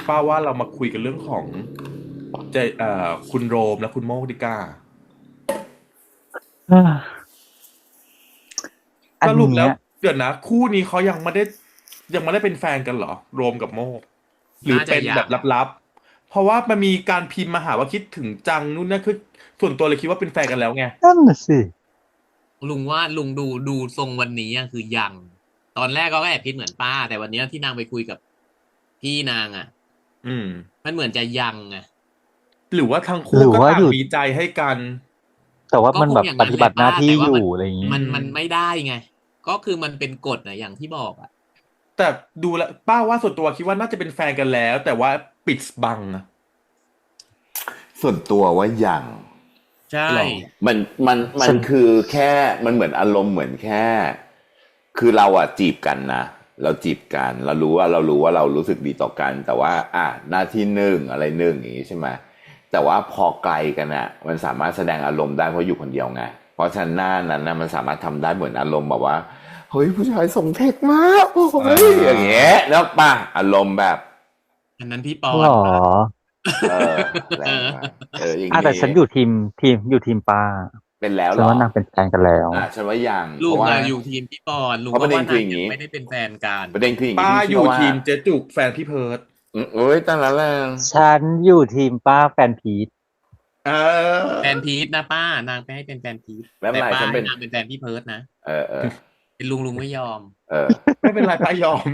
ป้าว่าเรามาคุยกันเรื่องของคุณโรมและคุณโมกดีกว่า อัน สรุปแล้ เนี้ วย เดี๋ยวนะคู่นี้เขายังไม่ได้เป็นแฟนกันเหรอโรมกับโมก หรือ น่าจะ เป็น ยัง แบบลับๆ เพราะว่ามันมีการพิมพ์มาหาว่าคิดถึงจังนู่นนั่นคือส่วนตัวเลยคิดว่าเป็นแฟนกันแล้วไง นั่นน่ะสิ ลุงว่าลุงดูทรงวันนี้อะคือยังตอนแรกก็แอบคิดเหมือนป้า แต่วันนี้ที่นางไปคุยกับพี่นางอ่ะ อืม มันเหมือนจะยังไง หรือว่าทั้ง ห คู่ รือ ก็ ว่า ต่าง อยู่ มีใจให้กัน แต่ว่ามันแบบ ก็คงอย่าง ป นั้น ฏิบัติหน้าที่ แหละป้าแต่ว่า อ มัน ยู่อะไรอย่างงี้ มันไม่ได้ไง ก็คือมันเป็นกฎอะอย่างที่บอกอะ แต่ดูแลวป้าว่าส่วนตัวคิดว่าน่าจะเป็นแฟนกันแล้ว แต่ว่าปิดบังอะ ส่วนตัวว่าอย่าง ใช่ หรอ มันคือแค่มันเหมือนอารมณ์เหมือนแค่ คือเราอะจีบกันนะเราจีบกันเรารู้ว่าเรารู้สึกดีต่อกัน แต่ว่าหน้าที่หนึ่งอะไรหนึ่งอย่างงี้ใช่ไหมแต่ว่าพอไกลกันอะมันสามารถแสดงอารมณ์ได้เพราะอยู่คนเดียวไงเพราะฉะนั้นหน้านั้นนะมันสามารถทำได้เหมือนอารมณ์แบบว่าเฮ้ยผู้ชายส่งเทคมาโอ้ยอย่างเงี้ยแล้วป่ะอารมณ์แบบ อันนั้นพี่ปอ หร น อ ปะ แรงมากอย่าง แต่ นี้ ฉันอยู่ทีมป้า เป็นแล้ว ฉั เห น รอ ว่านางเป็นแฟนกันแล้ว ฉันว่ายัง ลุ เพ ง ราะว่า อะอยู่ทีมพี่ปอนลุง เพราะ ก็ ประเด็น ว่า คือ นา อง ย่าง ยั นี้ งไม่ได้เป็นแฟนกัน ประเด็นคืออย่าง ป้า นี้ อยู่ พี่เชื่ ทีม ว่า เจ๊จุกแฟนพี่เพิร์ด โอ้ยตั้งแต่แรก ฉันอยู่ทีมป้าแฟนพีท เออ แฟนพีทนะป้านางไปให้เป็นแฟนพีท ไม่เป็น แต่ ไร ป้า ฉันเป็ ให้ น นางเป็นแฟนพี่เพิร์ดนะ เออ เป็นลุงไม่ยอม ไม่เป็นไรป้ายอม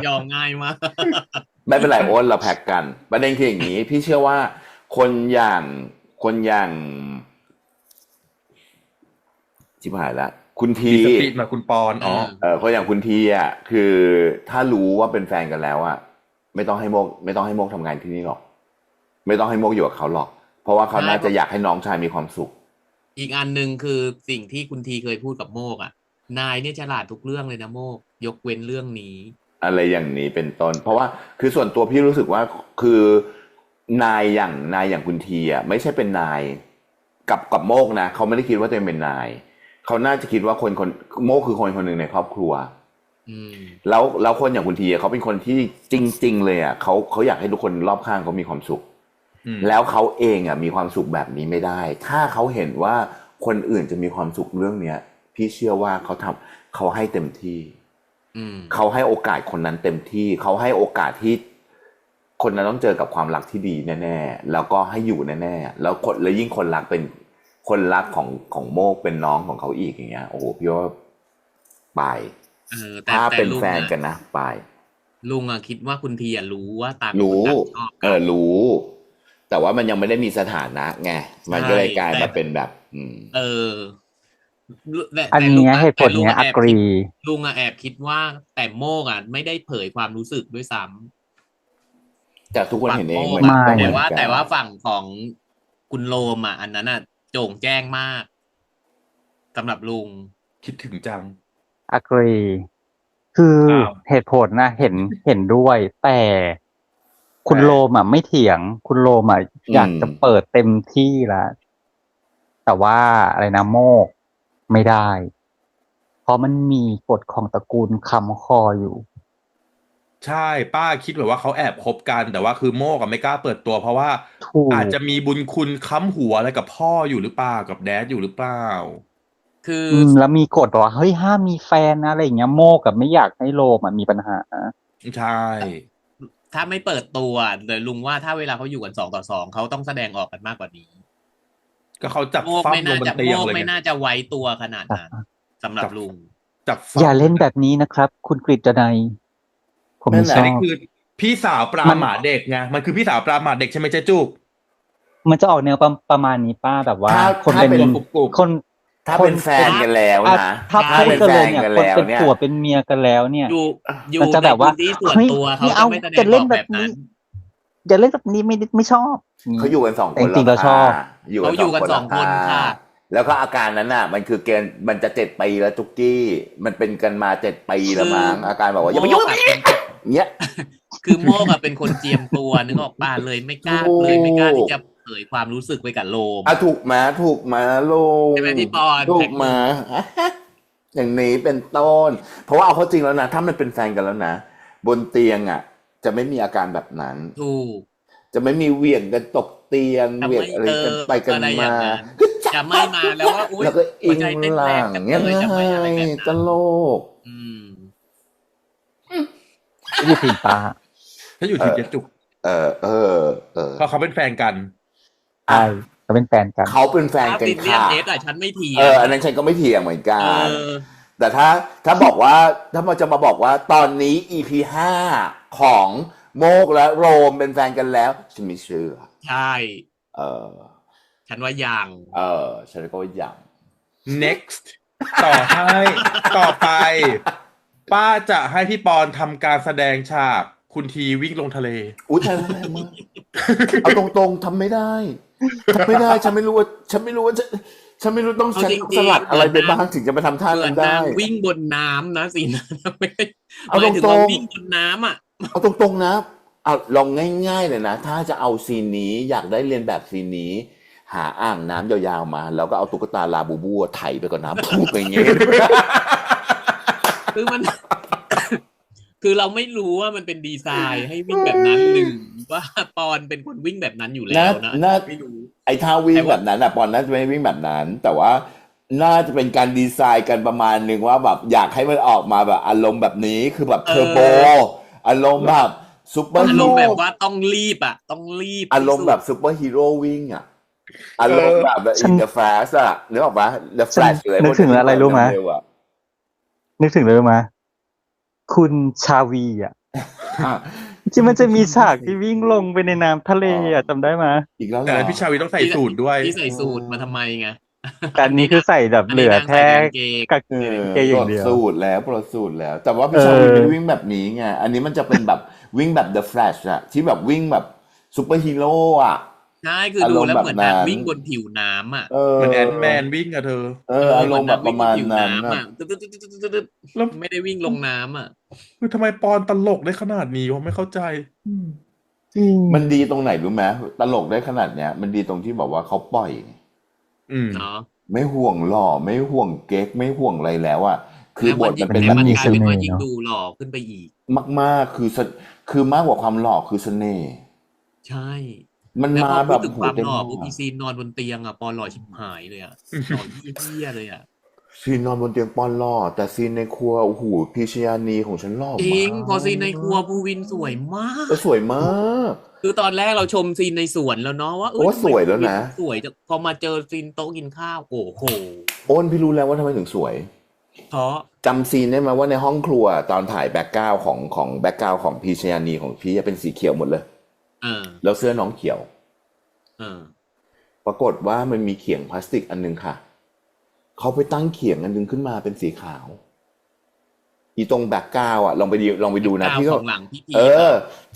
ยอมง่ายมาก ไม่เป็นไรโอ๊ตเราแพ็กกัน ประเด็นคืออย่างนี้ พี่เชื่อว่าคนอย่างชิบหายละคุณที มีสติมาคุณปอนอ๋อ คนอย่างคุณทีอ่ะคือถ้ารู้ว่าเป็นแฟนกันแล้วอ่ะไม่ต้องให้โมกทำงานที่นี่หรอก ไม่ต้องให้โมกอยู่กับเขาหรอก เพราะว่าเขา ใช่ น่าจะอยากให้น้องชายมีความสุข อีกอันหนึ่งคือสิ่งที่คุณทีเคยพูดกับโมกอ่ะ นายเนี่ยฉลาดทุกเรื่องเลยนะโมก ยกเว้นเรื่องนี้ อะไรอย่างนี้เป็นต้น เพราะว่าคือส่วนตัวพี่รู้สึกว่าคือนายอย่างคุณทีอ่ะไม่ใช่เป็นนายกับโมกนะเขาไม่ได้คิดว่าตัวเองเป็นนายเขาน่าจะคิดว่าคนโมกคือคนหนึ่งในครอบครัว อืม แล้วคนอย่างคุณทีเขาเป็นคนที่จริง ๆ เลยอ่ะเขาอยากให้ทุกคนรอบข้างเขามีความสุข แล้วเขาเองอ่ะมีความสุขแบบนี้ไม่ได้ ถ้าเขาเห็นว่าคนอื่นจะมีความสุขเรื่องเนี้ย พี่เชื่อว่าเขาให้เต็มที่ อืม เขาให้โอกาสคนนั้นเต็มที่ เขาให้โอกาสที่คนนั้นต้องเจอกับความรักที่ดีแน่ๆ แล้วก็ให้อยู่แน่ๆ แล้วยิ่งคนรักเป็นคนรักของโมกเป็นน้องของเขาอีกอย่างเงี้ย โอ้โหพี่ว่าไป แต่ ถ้าเป็น ลุง แฟน อะ กันนะไป ลุงอะคิดว่าคุณทีอะรู้ว่าต่างคน รู้ ต่างชอบกัน รู้ แต่ว่ามันยังไม่ได้มีสถานะไง มันก็เลยกลาย ใช่ มาเป็นแบบ อันเนี้ยเหตุผลเนี้ยอักรี ลุงอะแอบคิดว่าแต่โมกอะไม่ได้เผยความรู้สึกด้วยซ้ำ แต่ทุกคน ฝั่ง เห็นเอ โม ง ก มัน อะ ก็เหมื แต่ อน ว่า กัน แต่ว่าฝั่งของคุณโรมอะอันนั้นอะโจ่งแจ้งมากสำหรับลุง คิดถึงจัง อักรีคืออ อ้าว เหตุผลนะเห็นด้วย แต่คุณ แต่ โรมอ่ะไม่เถียง คุณโรมอ่ะอยากจะเปิดเต็มที่ละแต่ว่าอะไรนะโมกไม่ได้ เพราะมันมีกฎของตระกูลคำคออยู่ ใช่ป้าคิดแบบว่าเขาแอบคบกัน แต่ว่าคือโมกอะไม่กล้าเปิดตัว เพราะว่า ถูก อาจจะมีบุญคุณค้ำหัวอะไรกับพ่ออยู่หรือเปล่ากับแดดอยู่หรือเปล่า คือ แล้วมีกฎบอกว่าเฮ้ยห้ามมีแฟนนะอะไรอย่างเงี้ยโมกับไม่อยากให้โรมอ่ะมีปัญหา ใช่ ถ้าไม่เปิดตัวเดี๋ยวลุงว่าถ้าเวลาเขาอยู่กัน2-2เขาต้องแสดงออกกันมากกว่านี้ ก็เขาจับ โมก ฟั่ม ไม่ ล น่าง บน จะ เตี โม ยง ก เลย ไม่ ไง น่าจะไว้ตัวขนาดนั้นสำหรับลุง จับ อ ฟั่ ย่าม เล่นแบบนี้นะครับ คุณกฤษณัยผม นั่ ไม่ นแหละ ช อัน อ นี้ บ คือพี่สาวปรา มัน หมาเด็กไงมันคือพี่สาวปราหมาเด็กใช่ไหมเจ๊จุก มันจะออกแนวประมาณนี้ป้าแบบว่า คน ถ้า เป็น เป็น กรุบ คน ถ้าเป็นแฟนกันแล้ว อ่ะ นะ ถ้า ถ้า พูด เป็น กัน แฟ เลย น เนี่ย กัน คน แล้ว เป็น เนี่ย ผัวเป็นเมียกันแล้วเนี่ย อยู่ มันจะ ใน แบบว่า พื้นที่ส่วน เฮ้ย ตัวเขา ไม่ จะ เอา ไม่แสด จะ งอ เล่ อน ก แบ แบบ บ นี้ นั้น อย่าเล่นแบบนี้ไม่ชอบ เขาอยู่กันสองค แต่ น จริงๆ แล้ว เราชอบ อยู่กั เขา น อยู่กัน ส ส อ อง ง ค คน น แล้ว ค่ะ แล้วก็อาการนั้นน่ะ มันคือเกณฑ์มันจะ7 ปีแล้วจุกกี้ มันเป็นกันมา7 ปีแล้วมั้งอาการบอกว่าอย่าไปยุ่ง โมกอะเป็น เงี้ย คือโมกอะเป็นคนเจียมตัวนึกออกป่ะเลยไม่กล้า ถูก เลยไม่กล้าที่จะเผยความรู้สึกไปกับโลม ถูกมาลูก ใช่ไหมพี่ปอน ถู แท็ ก ก มา อย่างนี้เป็นต้น เพราะว่าเอาเข้าจริงแล้วนะ ถ้ามันเป็นแฟนกันแล้วนะ บนเตียงอ่ะ จะไม่มีอาการแบบนั้น ถูก จะไม่มีเหวี่ยงกันตกเตียง จะ เหวี่ยง ไม่ อะไรกันไปกัน อะไรอย่า มา งนั้นจะไม่มาแล้วว่าอุ้ย แล้วก็อิ หัว ง ใจเต้น ห แร ลั ง ง จัง เงี้ย เลยจะไม่อะไรแบบ ต นั้น ลก อืม ไม่อยู่ทีมป้า ถ้าอยู่ทีมเจ๊จุก เออ เพราะเขาเป็นแฟนกัน ใช่เขาเป็นแฟนกัน เขาเป็นแฟน ถ้า กัน ติดเรียน ค่ะ เอสอะฉันไม่เถียง อันนั้นฉันก็ไม่เถียงเหมือนกั เอน อ แต่ถ้าบอกว่าถ้ามันจะมาบอกว่าตอนนี้ EP 5ของโมกและโรมเป็นแฟนกันแล้ว ฉันไม่เชื่อ ใช่ เออ ฉันว่ายัง ฉันก็ว่าอย่าง next ต่อไป ป้าจะให้พี่ปอนทำการแสดงฉากคุณทีวิ่งลงทะเล อุ้ยทำไม่ได้มากเอาตรงๆทำไม่ได้ฉันไม่รู้ว่าฉันไม่รู้ต้อง เอา ฉัน จริงๆ สลัดอะไรไปบ้างถึงจะไปทำท่า เหมือ นั้น นได้ นางวิ่งบนน้ำนะสินะไม่ได้ เอา หมายถึง ตรงๆ ว่าวิ่งบนน้ำอ่ะ เอาตรงๆนะเอาลองง่ายๆเลยนะ ถ้าจะเอาซีนนี้อยากได้เรียนแบบซีนนี้ หาอ่างน้ำยาวๆมา แล้วก็เอาตุ๊กตาลาบูบูไถไปกับน้ำพุ่งไปอย่างเงี้ย คือมัน คือเราไม่รู้ว่ามันเป็นดีไซน์ให้วิ่งแบบนั้นหรือว่าปอนเป็นคนวิ่งแบบนั้นอยู่แล้วนะ น่า ไม่รู้ ไอ้ท่าวิ่ง แต่ว่า แบบนั้นอ่ะปอนน่าจะไม่วิ่งแบบนั้น แต่ว่าน่าจะเป็นการดีไซน์กันประมาณหนึ่งว่าแบบอยากให้มันออกมาแบบอารมณ์แบบนี้คือแบบเทอร์โบอารมณ์แบบซูเปอร์ อา ฮี ร โร่ มณ์แบบว่าต้องรีบอ่ะ ต้องรีบ อารมณ์แบบซูเปอร์ฮีโร่วิ่งอ่ะอารมณ์แบบ ฉัน In the Flash อ่ะนึกออกปะ The ฉัน Flash เลย นึกถึงอะไรรู้ไหม เร็วๆอะ นึกถึงเลยไหมคุณชาวีอ่ะ ที่มันจะมีฉากที่วิ่งลงไปในน้ำทะเลอ่ะจำได้ไหม อีกแล้วเหร แต่ อ พี่ชาวีต้องใส่สูตรด้วย ที่ใส่สูตรมาทำไมไง แต่อันนี้คือใส่แบบเหลือแค่ อันนี้นางใส่กางเกง กางเกงอย่างเดียว ปลดสูตรแล้ว แต่ว่าพี่ชายไม่วิ่งแบบนี้ไงอันนี้มันจะเป็นแบบวิ่งแบบ The Flash อะที่แบบวิ่งแบบซูเปอร์ฮีโร่อะ ใช่คือดูแล้วเหมือนนางวิ่งบนผิวน้ำอ่ะ เหมือนแอนแมนวิ่งอะเธอ อารมณ์แบบประมาณนั้น เหมือ อะ นางวิ่งบนผิวน้ำอ่ะแล้ว ไม่ได้วิ่งลงน้ำอ่ะ คือทำไมปอนตลกได้ขนาดนี้วะไม่เข้าใจ มันดีตรงไหนรู้ไหมตลกได้ขนาดเนี้ย มันดีตรงที่บอกว่าเขาปล่อย อืม เนาะ ไม่ห่วงหล่อไม่ห่วงเก๊กไม่ห่วงอะไรแล้วอะคือบทมันเป็น แต่ แบบ มัน นี้ กลายเป็นว่า เสน่ห์ ยิ่ง เนอะ ดูหล่อขึ้นไปอีก มากๆคือมากกว่าความหล่อคือเสน่ห์ ใช่ มัน แล้ว มา พอ แบ พูด บ ถึง โห ความ เต็ม หล่อ หั ปุ๊บ ว อีซีนนอนบนเตียงอ่ะปอนหล่อชิบหายเลยอ่ะหล่อเหี้ยเลยอ่ะ ซีนนอนบนเตียงปอนหล่อแต่ซีนในครัวโอ้โหพิชยานีของฉันหล่อ จริง มาก พอซีนในครัวภูวินสวยมาก สวยมาก คือตอนแรกเราชมซีนในสวนแล้วเนาะว่า โอ้สวยแล้วนะ ทำไมภูวิสวยจังพอมาเจอซีนโต๊ะกินข้าวโอ้โห อ้นพี่รู้แล้วว่าทำไมถึงสวย เพราะ จำซีนได้ไหมว่าในห้องครัวตอนถ่ายแบ็กกราวของแบ็กกราวของพีชยานีของพี่เป็นสีเขียวหมดเลย เออ แล้วเสื้อน้องเขียว เออ ปรากฏว่ามันมีเขียงพลาสติกอันนึงค่ะเขาไปตั้งเขียงอันนึงขึ้นมาเป็นสีขาว อีตรงแบ็กกราวลองไปดูนะ กาว พี่ก็ ของหลังพี่พี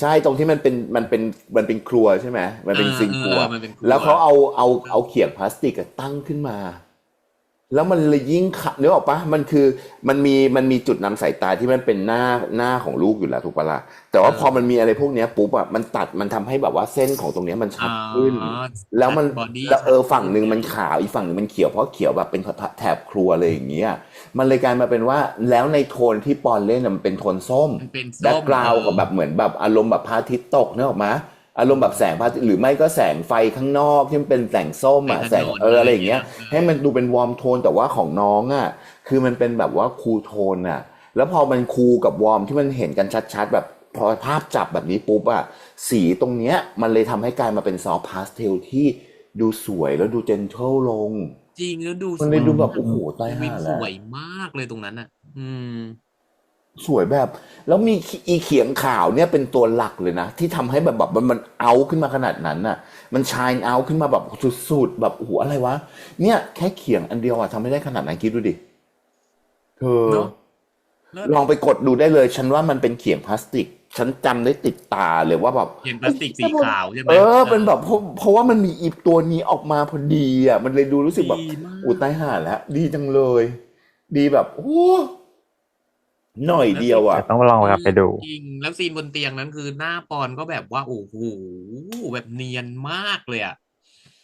ใช่ตรงที่มันเป็นครัวใช่ไหมมันเป็นซิงครัว มันเป็นครัว แล้วเขาเอาเขียงพลาสติกตั้งขึ้นมา แล้วมันเลยยิ่งขัดนึกออกปะมันมีจุดนำสายตาที่มันเป็นหน้าของลูกอยู่แล้วถูกปะล่ะแต่ว่าพอมันมีอะไรพวกเนี้ยปุ๊บอะมันทำให้แบบว่าเส้นของตรงเนี้ยมันชัดขึ้น แล้วมัน บอดี้ แล้วฝั่งหนึ่งมันขาวอีกฝั่งหนึ่งมันเขียวเพราะเขียวแบบเป็นแถบครัวเลยอย่างเงี้ยมันเลยกลายมาเป็นว่าแล้วในโทนที่ปอนเล่นน่ะมันเป็นโทนส้ม มันเป็นส้ม แบ็คกราวด์กับแบบเหมือนแบบอารมณ์แบบพระอาทิตย์ตกนึกออกมาอารมณ์แบบแสงพระอาทิตย์หรือไม่ก็แสงไฟข้างนอกที่มันเป็นแสงส้มอ่ะแสงอะไรอย่างเงี้ยให้มันดูเป็นวอร์มโทนแต่ว่าของน้องอ่ะคือมันเป็นแบบว่าคูลโทนอ่ะแล้วพอมันคูลกับวอร์มที่มันเห็นกันชัดๆแบบ พอภาพจับแบบนี้ปุ๊บอะสีตรงเนี้ยมันเลยทำให้กลายมาเป็นซอฟต์พาสเทลที่ดูสวยแล้วดูเจนเทลลงจริงแล้วดู มัน ส เล วย ย ดูแบบ มาก โอ้โหตาย วิ ห่าว ส แล้ว วยมากเลยตรงนั้นอ่ะ สวยแบบ แล้วมีอีเขียงขาวเนี่ยเป็นตัวหลักเลยนะ ที่ทำให้แบบมันเอาขึ้นมาขนาดนั้นน่ะ มันชายเอาขึ้นมาแบบสุดๆแบบโอ้โหอะไรวะ เนี่ยแค่เขียงอันเดียวอะทำไม่ได้ขนาดนั้นคิดดูดิเธอ เนอะแล้ว ลองไปกดดูได้เลย ฉันว่ามันเป็นเขียงพลาสติก ฉันจำได้ติดตาเลยว่าแบบ เขียงพลาสติกสีขาวใช่ไหม เป็นแบบเพราะว่ามันมีอีตัวนี้ออกมาพอดีอ่ะ มันเลยดูรู้สึกแบบ ดีมาก อุยตายห่าแล้ว ดีจังเลย ดีแบบโอ้หน่อยเดียวอ่ะ แต่ต้องลองกลับไปดู จริงแล้วซีนบนเตียงนั้นคือหน้าปอนก็แบบว่าโอ้โหแบบเนียนมากเลยอ่ะ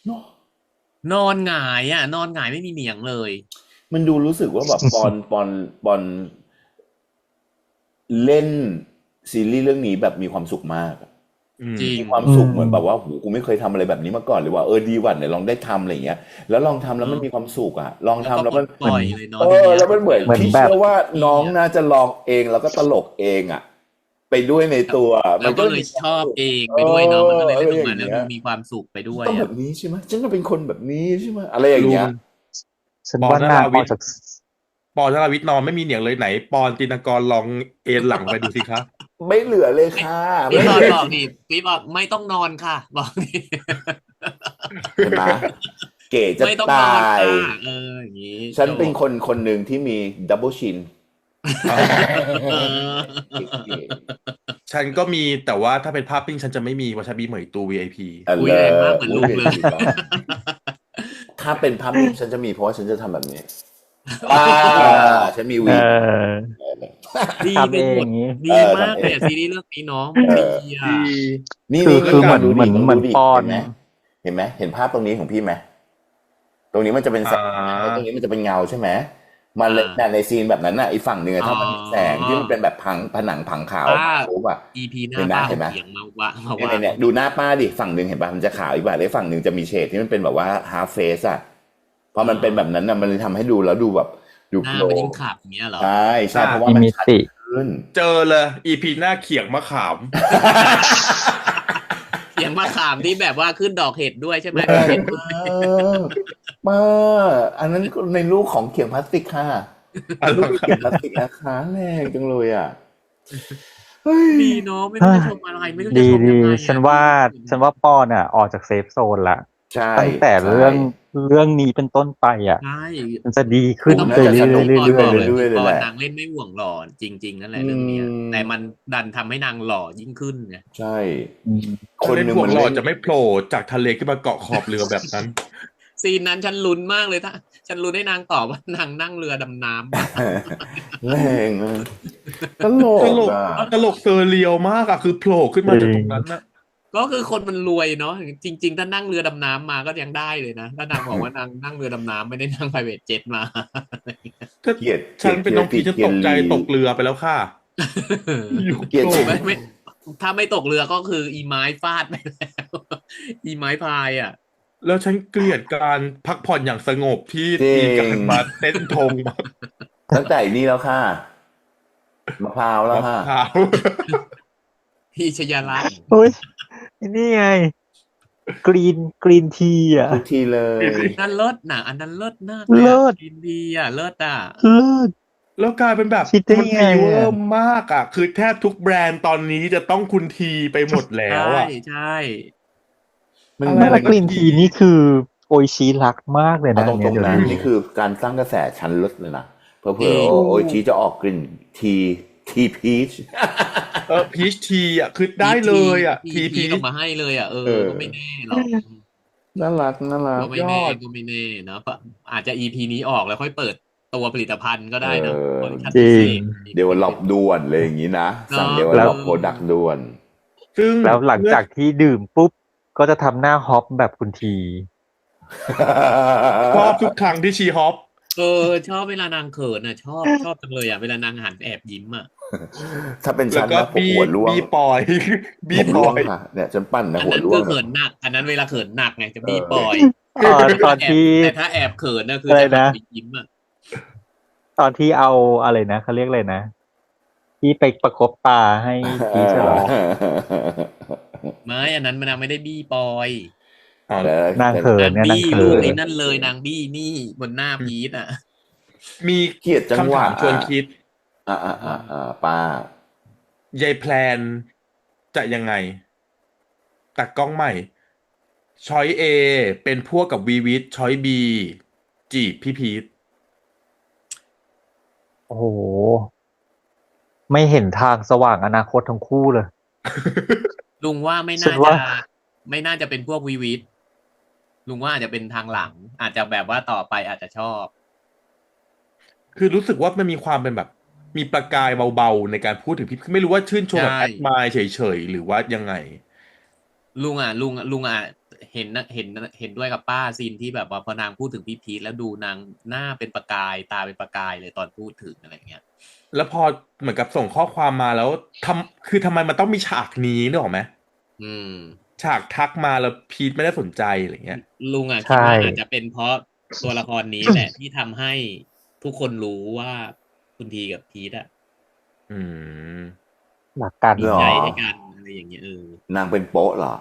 เนอะ นอนหงายอ่ะ นอนหงายไม่มีเหนียงเลย มันดูรู้สึกว่าแบบ ปอนเล่นซีรีส์เรื่องนี้แบบมีความสุขมากอะ จริง มีความสุขเหมือนแบบว่าโหกูไม่เคยทำอะไรแบบนี้มาก่อนเลยว่าดีว่ะเนี่ยลองได้ทำอะไรอย่างเงี้ย แล้วลองทำแล้วมันมีความสุขอ่ะ ลองทำแล้วมัน ปล่อยเลยเนาะ แล้วมันเหมือน เหมือน พี่ แบบ เชื่อว่าน้องน่าจะลองเองแล้วก็ตลกเองอ่ะ ไปด้วยในตัว แล้วก็เลยชอบเองไปด้วยเนาะมันก็เลยเล่นออกมาแล้ว อะไรอ ดู ย่างเงี้ย มีความสุขไปด้วย ต้องแบ อ่ะ บนี้ใช่ไหมฉันก็เป็นคนแบบนี้ใช่ไหมอะไรอย่างเงี้ย ฉันว่านางออกจาก ปอนธราวิทย์นอนไม่มีเหนียงเลยไหน ปอนจินตกรลองเอนหลังไปดูสิครับ ไม่เหลือเลยค่ะ พี่ ไม่ บอ เห ล ลือ บอกนี่พี่บอกไม่ต้องนอนค่ะ บอกนี่ เห็นไหมเก๋จะ ไม่ต้องน ตา อน ย ค่ะอย่างนี้ ฉันเป็นคนหนึ่งที่มีดับเบิลชิน เออ ฉันก็มีแต่ว่าถ้าเป็นภาพปิ้งฉันจะไม่มีเพราะฉันมีเหมยตู VIP คุยแรงมากเหมือนลูกเลย ถ้าเป็นภาพนิ่งฉันจะมีเพราะว่าฉันจะทำแบบนี้อ่าฉันมีวี ดี ทำ ไป เอง หม อ ด ย่างนี้ ดีมากเลยอะซีรีส์เรื่องนี้เนาะมันดีอ่ะ ดี นี่ คือเหมือน ดูดิ เหมือน ดูดิ เหมือนปอน เห็นไหมเห็นภาพตรงนี้ของพี่ไหมตรงนี้มันจะเป็นแสง อ่า แล้วตรงนี้มันจะเป็นเงาใช่ไหมมันเลยแต่ในซีนแบบนั้นน่ะอีกฝั่งหนึ่งอะถ้ามันมีแสงที่มันเป็นแบบผนังผังขาวปุ๊บอะ EP หน้า เห็นไหม ป้า เห็นไหม เอาเสียงมาว่า เนี่ยดูหน้าป้าดิฝั่งหนึ่งเห็นป่ะมันจะขาวอีกแบบแล้วฝั่งหนึ่งจะมีเฉดที่มันเป็นแบบว่า half face อะพอมันเป็นแบบนั้นน่ะมันเลยทำให้ดูแล้วดูแบบดู หน้า โปร่ มัน ง ยิ่งขาบอย่างเงี้ยเหรอ ใช่ใช่เพราะว่า มี มัน มิ ชัด ติ ขึ้น เจอเลย EP หน้าเขียงมะขาม เสียงมะขามที่แบบว่าขึ้นดอกเห็ดด้วยใช่ไหม แรง เห็ด มาอันนั้นในลูกของเขียงพลาสติกค่ะลูกเขียงพลาสติกนะคะแรงจังเลยอ่ะเฮ้ย ดีเนาะไม่รู้จะชมอะไรไม่รู้จะ ดี ชม ดี ยังไงอะ ฉันว่าปอนอ่ะ ออกจากเซฟโซนละ ใช่ ตั้งแต่เรื่องนี้เป็นต้นไปอ่ะ ใช่ มันจะดีขึ้น ต้อง ไปเรื่อยๆ ปอน เรื่ บ อ อย ก ๆ เลย เรื่อยๆเลย ปอ แห น ละ นางเล่นไม่ห่วงหล่อจริง ๆนั่นแหละเรื่องเนี้ยแต่มันดันทำให้นางหล่อยิ่งขึ้นไง ใช่ อืม คนห เล่น นึ่ง ห่ว มั ง น หล่อ เล่น จะไม่โผล่จากทะเลขึ้นมาเกาะขอบเรือแบบนั้น ซีนนั้นฉันลุ้นมากเลยถ้าฉันลุ้นให้นางตอบว่านางนั่งเรือดำน้ำ แรงอะตล ต ก ลก อ่ะ ตลกเซอร์เรียลมากอะคือโผล่ขึ้นมาจากตรงนั้นนะ ก็คือคนมันรวยเนาะจริง ๆ ถ้านั่งเรือดำน้ำมาก็ยังได้เลยนะถ้านางบอกว่านางนั่งเรือดำน้ำไม่ได้นั่ง private jet มา ถ้า เกลียด ฉันเป็นน้องพีจะตกใจ เกลียด ตกเรือไปแล้วค่ะ อยู่ เกลียด โผล่ ไม่ถ้าไม่ตกเรือก็คืออีไม้ฟาดไปแล้ว อีไม้พายอ่ะ แล้วฉันเกลียดการพักผ่อนอย่างสงบที่มีการมาเต้นธงมะ ตั้งแต่นี่แล้วค่ะมะพร้าวแล้วค่ะ พร้าว พี่ชยาลักษณ์ เฮ้ยนี่ไง กรีนทีอ่ะ ทุกทีเลย นั่นเลิศนะอันนั้นเลิศนะ เลิศ กินดีอ่ะเลิศอ่ะ เลิศ แล้วกลายเป็นแบบ คิดได้ มัน ไง ฟีเวอ อะ ร์มากอ่ะ คือแทบทุกแบรนด์ตอนนี้จะต้องคุณทีไปหมดแล้ว ใช่ อ่ะ ใช่ มัน อะไร ไม่ อะ และกรีนทีนี่คือโออิชิรักมากเลย เอา นะ ต อัน ร เนี่ย ง เดี๋ ๆ ยว นะ นี้ นี่คือการสร้างกระแสชั้นลึกเลยนะเผลอ จริง ๆโอ้ยชีจะออกกลิ่นทีพีช พีชทีอ่ะคือได้เลยอ่ะ ที ที พี พี ออกมาให้เลยอ่ะก็ไม่แน่หรอก น่ารักน่ารัก ก็ไม่แน่ก็ไม่แน่เนาะอาจจะ EP นี้ออกแล้วค่อยเปิดตัวผลิตภัณฑ์ก็ได้นะคอลเลคชั่นพิเศษ เดี๋ยวหลบด่วนเลยอย่างนี้นะสั่งเดี๋ยวหลบโปรดักด่วน ซึ่ง แล้วหลังจากที่ดื่มปุ๊บ ก็จะทำหน้าฮอปแบบคุณที ชอบทุกครั้งที่ชีฮอป ชอบเวลานางเขินอ่ะชอบจังเลยอ่ะเวลานางหันแอบยิ้มอ่ะ ถ้าเป็น แล้ ฉั วน ก็ นะผมหัวร่วง บีปอย บี ผม ป ร่ว อง ย ค่ะเนี่ยฉันปั้นนะ อัน หัว นั้น ร่ว คื ง อเขินหนัก อันนั้นเวลาเขินหนักไงจะบีปล่อย ตอนที่ แต่ถ้าแอบเขินนะคือ อะไร จะหั นะ นไปยิ้มอ่ะ ตอนที่เอาอะไรนะเขาเรียกอะไรนะ ที่ไปประคบตาให้พีชเหรอ ไม่อันนั้นมันนางไม่ได้บี้ปอย อ๋อ นางเขิน นาง เนี่ยนาง บี้ เขิ ลูก น ไอ้นั่นเลยนางบี้นี่บนหน้าพีทอ่ะ มี เกลียดจังห คำ วะ ถามชวนคิด ป้าย ายแพลนจะยังไงตัดกล้องใหม่ช้อยเอเป็นพวกกับวีวิทช้อยบีจีบพี่พีท โอ้โห ไม่เห็นทางสว่างอนาคตทั้งคู่เลย ลุงว่าไม่ ฉั น่าน ว่า จะเป็นพวกวีวิทลุงว่าอาจจะเป็นทางหลัง อาจจะแบบว่าต่อไปอาจจะชอบ คือรู้สึกว่ามันมีความเป็นแบบ มีประกายเบาๆในการพูดถึงพี่คือไม่รู้ว่าชื่นชมแบบ ใช่ แอดมายเฉยๆหรือว่ายังไง ลุงเห็นด้วยกับป้าซีนที่แบบว่าพอนางพูดถึงพี่พีทแล้วดูนางหน้าเป็นประกายตาเป็นประกายเลยตอนพูดถึงอะไรเงี้ย แล้วพอเหมือนกับส่งข้อความมาแล้วคือทำไมมันต้องมีฉากนี้นึกออกไหม อืม ฉากทักมาแล้วพีทไม่ได้สนใจอะไรเงี้ย ลุง ใช่ คิดว่าอาจจะเป็นเพราะตัวละครนี้แหละ ที่ทำให้ทุกคนรู้ว่าคุณทีกับพีทอะ อืม หลักการ มี หรอ ใจให้กันอะไรอย่างเงี้ยนางเป็นโป๊ะเหรอ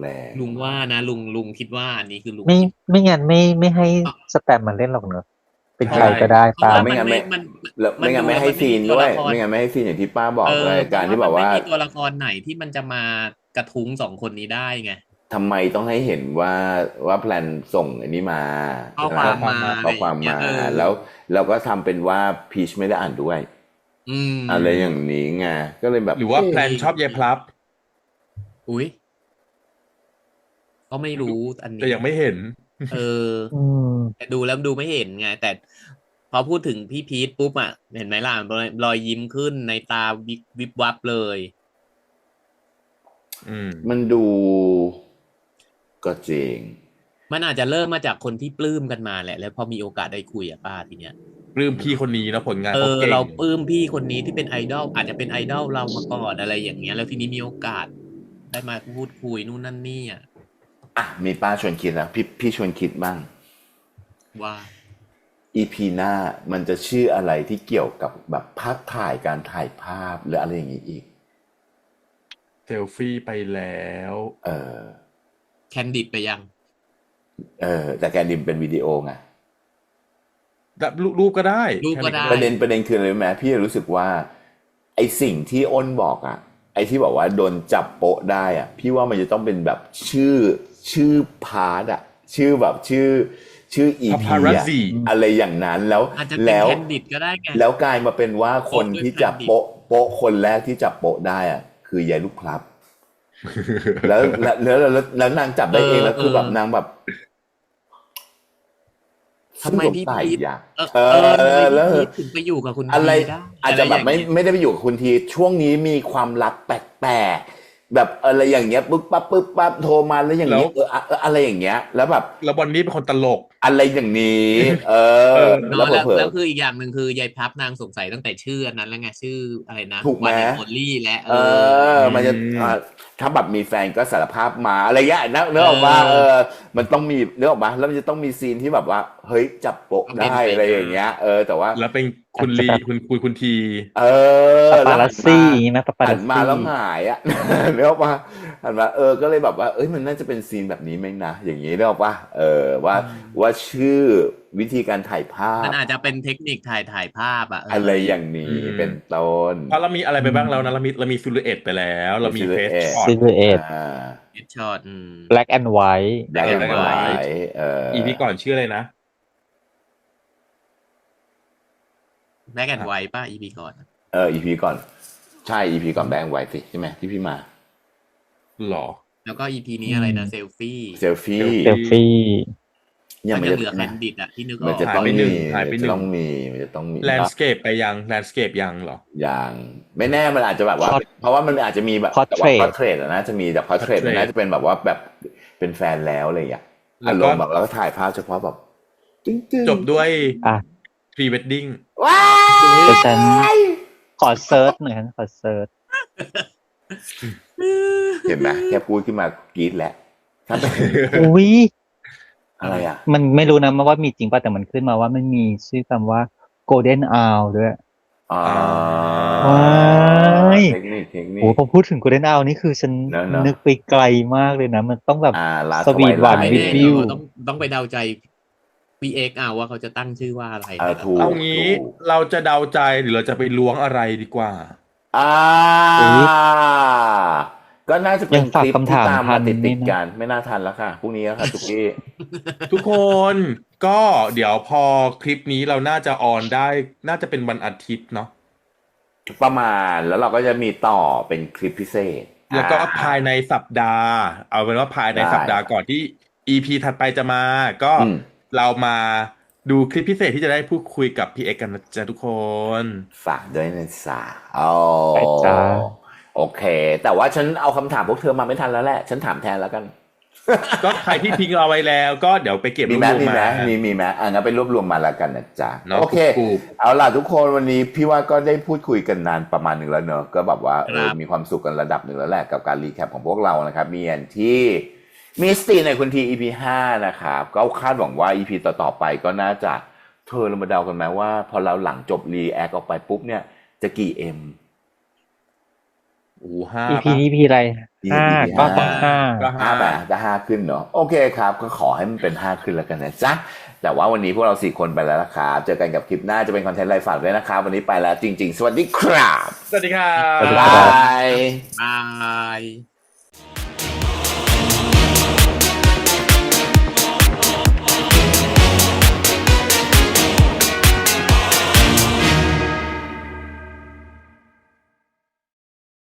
แรง ลุงว่านะลุงคิดว่าอันนี้คือลุง ไม่ คิด ไม่งั้นไม่ให้สแตมมันเล่นหรอกเนอะเป็น ใช่ ใครก็ได้ เพราะ ป้า ว่า ไม่ มัน งั้น ไม่ ไม่ มัน แล้วไม่งั้นไม่ให้ซีนด้วย ไม่งั้นไม่ให้ซีนอย่างที่ป้าบอกเลยการที่แบบว่า ไม่มีตัวละครไหนที่มันจะมากระทุ้งสองคนนี้ได้ไง ทำไมต้องให้เห็นว่าแพลนส่งอันนี้มา ข้อความมา ข้อความมา อะไรอย่างเงี้ย แล้วเราก็ทำเป็นว่าพีชไม่ได้อ่านด้วย อืม อะไรอย่างนี้ไงก็เลยแบบ หรือว่าแพลนชอบยายพลับ อุ้ยก็ไม่รู้อันนี้ แต่ยังไม่เห็น เออ อืม แต่ดูแล้วดูไม่เห็นไง แต่พอพูดถึงพี่พีทปุ๊บอ่ะเห็นไหมล่ะรอยยิ้มขึ้นในตาวิบวับเลย อืม มันดูก็จริง มันอาจจะเริ่มมาจากคนที่ปลื้มกันมาแหละ แล้วพอมีโอกาสได้คุยอะป้าทีเนี้ย ปลื้มพี่คนนี้นะผลงาน เอ เขา อ เก่ง เราปลื้มพี่คนนี้ที่เป็นไอดอลอาจจะเป็นไอดอลเรามาก่อนอะไรอย่างเงี้ย แล้วทีนี้มีโอกาส ได้มาพูดคุยนู่นนั่นนี่อ่ะ อ่ะมีป้าชวนคิดแล้วพี่ชวนคิดบ้าง ว่า EP หน้ามันจะชื่ออะไรที่เกี่ยวกับแบบภาพถ่ายการถ่ายภาพหรืออะไรอย่างนี้อีก เซลฟี่ไปแล้ว แคนดิดไปยัง แต่แกดิมเป็นวิดีโอไง แบบรูปก็ได้ รูปก็ได้ ประเด็นคืออะไรรู้ไหมพี่รู้สึกว่า ไอสิ่งที่อ้นบอกอ่ะ ไอที่บอกว่าโดนจับโปะได้อ่ะ พี่ว่ามันจะต้องเป็นแบบชื่อพาร์ทอ่ะ ชื่อแบบชื่อ EP อ่ะ Paparazzi อะไรอย่างนั้นแล้ว อาจจะเป็น แล้ว แคนดิดก็ได้ไง แล้วกลายมาเป็นว่าคนที่จับ โป๊ะ โป๊ะคนแรกที่จับโป๊ะได้อ่ะ คือยายลูกพลับ แล้วนางจับได้เองแล้วคือแบบนางแบบ ทำไมพี่ สงสัย พีท อ่ะ ทำไม แล้ว พี่พีทถึงไปอยู่กับคุณ อะไร ทีได้ อาจจะแบบไม่ รย่างเงี้ย ไม่ได้ไปอยู่กับคุณทีช่วงนี้มีความลับแปลกๆแบบอะไรอย่างเงี้ยปึ๊บปั๊บโทรมาแล้วอย่างเงี้ยอะไรอย่างเงี้ย แล้วแบบ แล้วบอนนี่เป็นคนตลก อะไรอย่างนี้ เน แล้ว อะแล้ว เผลอ แล้วคืออีกอย่างหนึ่งคือยายพับนางสงสัยตั้งแต่ชื่ออันนั้นแล้วไงชื่ออะไรนะ ถูกไหม วันแอนโอลี่และ มันจะ อืม ถ้าแบบมีแฟนก็สารภาพมาอะไรเงี้ยนึกออกมามันต้องมีนึกออกมาแล้วมันจะต้องมีซีนที่แบบว่าเฮ้ยจับโปะได้อะไรอย่างเงี้ยแต่ว่า แล้วเป็นคุณลีคุณที ปาปา แล้ว รัสซี่อย่างงี้ไหมปาปา หั รั น ส มา ซี่ แล้วหายอ่ะ นึกออกปะหันมาก็เลยแบบว่ามันน่าจะเป็นซีนแบบนี้ไหมนะอย่างนี้นึกออกปะว่าชื่อวิธีการถ่ายภาพ มันอาจจะเป็นเทคนิคถ่ายภาพอะ อะไรอย่างนี้เป็นต้น เพราะเรามีอะไรไปบ้างแล้วนะเรามีซิลูเอตไปแล้ว เรามีเฟสช็อต ซิลูเอต เฮดช็อตblack and white ได้ Black ไ and White อีพีก่อนชื่ออะไรนะ แบ็กแอนด์ไวท์ป่ะ EP ก่อน EP ก่อนใช่ EP ก่อนแบงค์ไว้สิใช่ไหมที่พี่มา หรอ แล้วก็ EP นี้อะไรนะเซลฟี่ เซลฟี่ เซลฟี่ ยัง มัน ไม่ จะ ได้ เหลือแคนดิดอะที่นึกอ มัน อก จะต้อง หายไปหนึ่ มี งหายไปหนึ่ง มันจะต้องมี แลนด์สเคปไปยังแลนด์สเคปยังเหรอ อย่างไม่แน่มันอาจจะแบบว่า เพราะว่ามันอาจจะมีแบบแต่ว่า Portrait พอร์เทรตนะจะมีแต่พอร์เทรต Portrait มันน่าจะเป็นแบบว่าแบบเป็นแฟนแล้วอะไรอย่างเงี้ย แล้ว อาร ก็ มณ์แบบแล้วก็ถ่ายภาพเฉพาะแบบตึ้งๆ จบด้วย อ่ะ พรีเวดดิ้ง ว้า ดิฉันขอเซิร์ชหน่อยขอเซิร์ช เห็นไหมแค่พูดขึ้นมากรี๊ดแล้วถ้าเป็น อุ้ย อะไรอ่ะ มันไม่รู้นะว่ามีจริงป่ะแต่มันขึ้นมาว่ามันมีชื่อคำว่า golden hour ด้วย อ่า ว้าย เทคนิค โอ้พอพูดถึง Golden Hour นี่คือฉัน เนอะ นึกไปไกลมากเลยนะ มันต้องแบบ ลา สวีทหวาน Twilight วิด ไม่แน่ วิว เราต้องไปเดาใจพี่เอ็กเอาว่าเขาจะตั้งชื่อว่าอะไร อ่า แต่ละ ถูก เอางี้เราจะเดาใจหรือเราจะไปล้วงอะไรดีกว่า อุ๊ย ก็น่าจะเป็น ยัง ค ฝาก ลิป คำ ที่ ถาม ตาม ทั มาน ติด นี่นะ กันไม่น่าทันแล้วค่ะพรุ่งนี้แล้วค่ะทุกที่ ทุกคนก็เดี๋ยวพอคลิปนี้เราน่าจะออนได้น่าจะเป็นวันอาทิตย์เนาะ ประมาณแล้วเราก็จะมีต่อเป็นคลิปพิเศษ แล้วก็ภายในสัปดาห์ เอาเป็นว่าภายใน ได้ สัปดาห์ก่อนที่ EP ถัดไปจะมา ก็ อืม เรามาดูคลิปพิเศษที่จะได้พูดคุยกับพี่เอ็กซ์กันนะจ๊ะทุกคน ฝากด้วยนะจ๊ะโอ้ ไปจ้า โอเค แต่ว่าฉันเอาคำถามพวกเธอมาไม่ทันแล้วแหละฉันถามแทนแล้วกัน ก็ใครที่ทิ้งเราไว้แล้ว ก็เดี๋ยวไปเก็บร มี วบ ไหม รวม มีไหม มา มีไหมงั้นไปรวบรวมมาแล้วกันนะจ๊ะ เนาะ โอเค กรุบ เอาล่ะทุกคนวันนี้พี่ว่าก็ได้พูดคุยกันนานประมาณหนึ่งแล้วเนอะก็แบบว่า ครับ มีความสุขกันระดับหนึ่งแล้วแหละกับการรีแคปของพวกเรานะครับมีอันที่มีสตีในคุณที EP 5นะครับก็คาดหวังว่า EP ต่อๆไปก็น่าจะเธอเรามาเดากันไหมว่าพอเราหลังจบรีแอคออกไปปุ๊บเนี่ยจะกี่ M โอ้โหห้า EP ปะ นี้ EP อะไร EP ห้า ห้า ก็ต้องห้า ก็ ห้าแบบจะห้าขึ้นเนาะโอเคครับก็ขอให้มันเป็นห้าขึ้นแล้วกันนะจ๊ะแต่ว่าวันนี้พวกเราสี่คนไปแล้วนะครับเจอกันกับคลิปหน้าจะเป็นคอนเทนต์อะไรฝากด้วยนะครับวันนี้ไปแล้วจริง ๆ สวัสดีครับ สวัสดีครับ สวัสดี บ ครับ าย บาย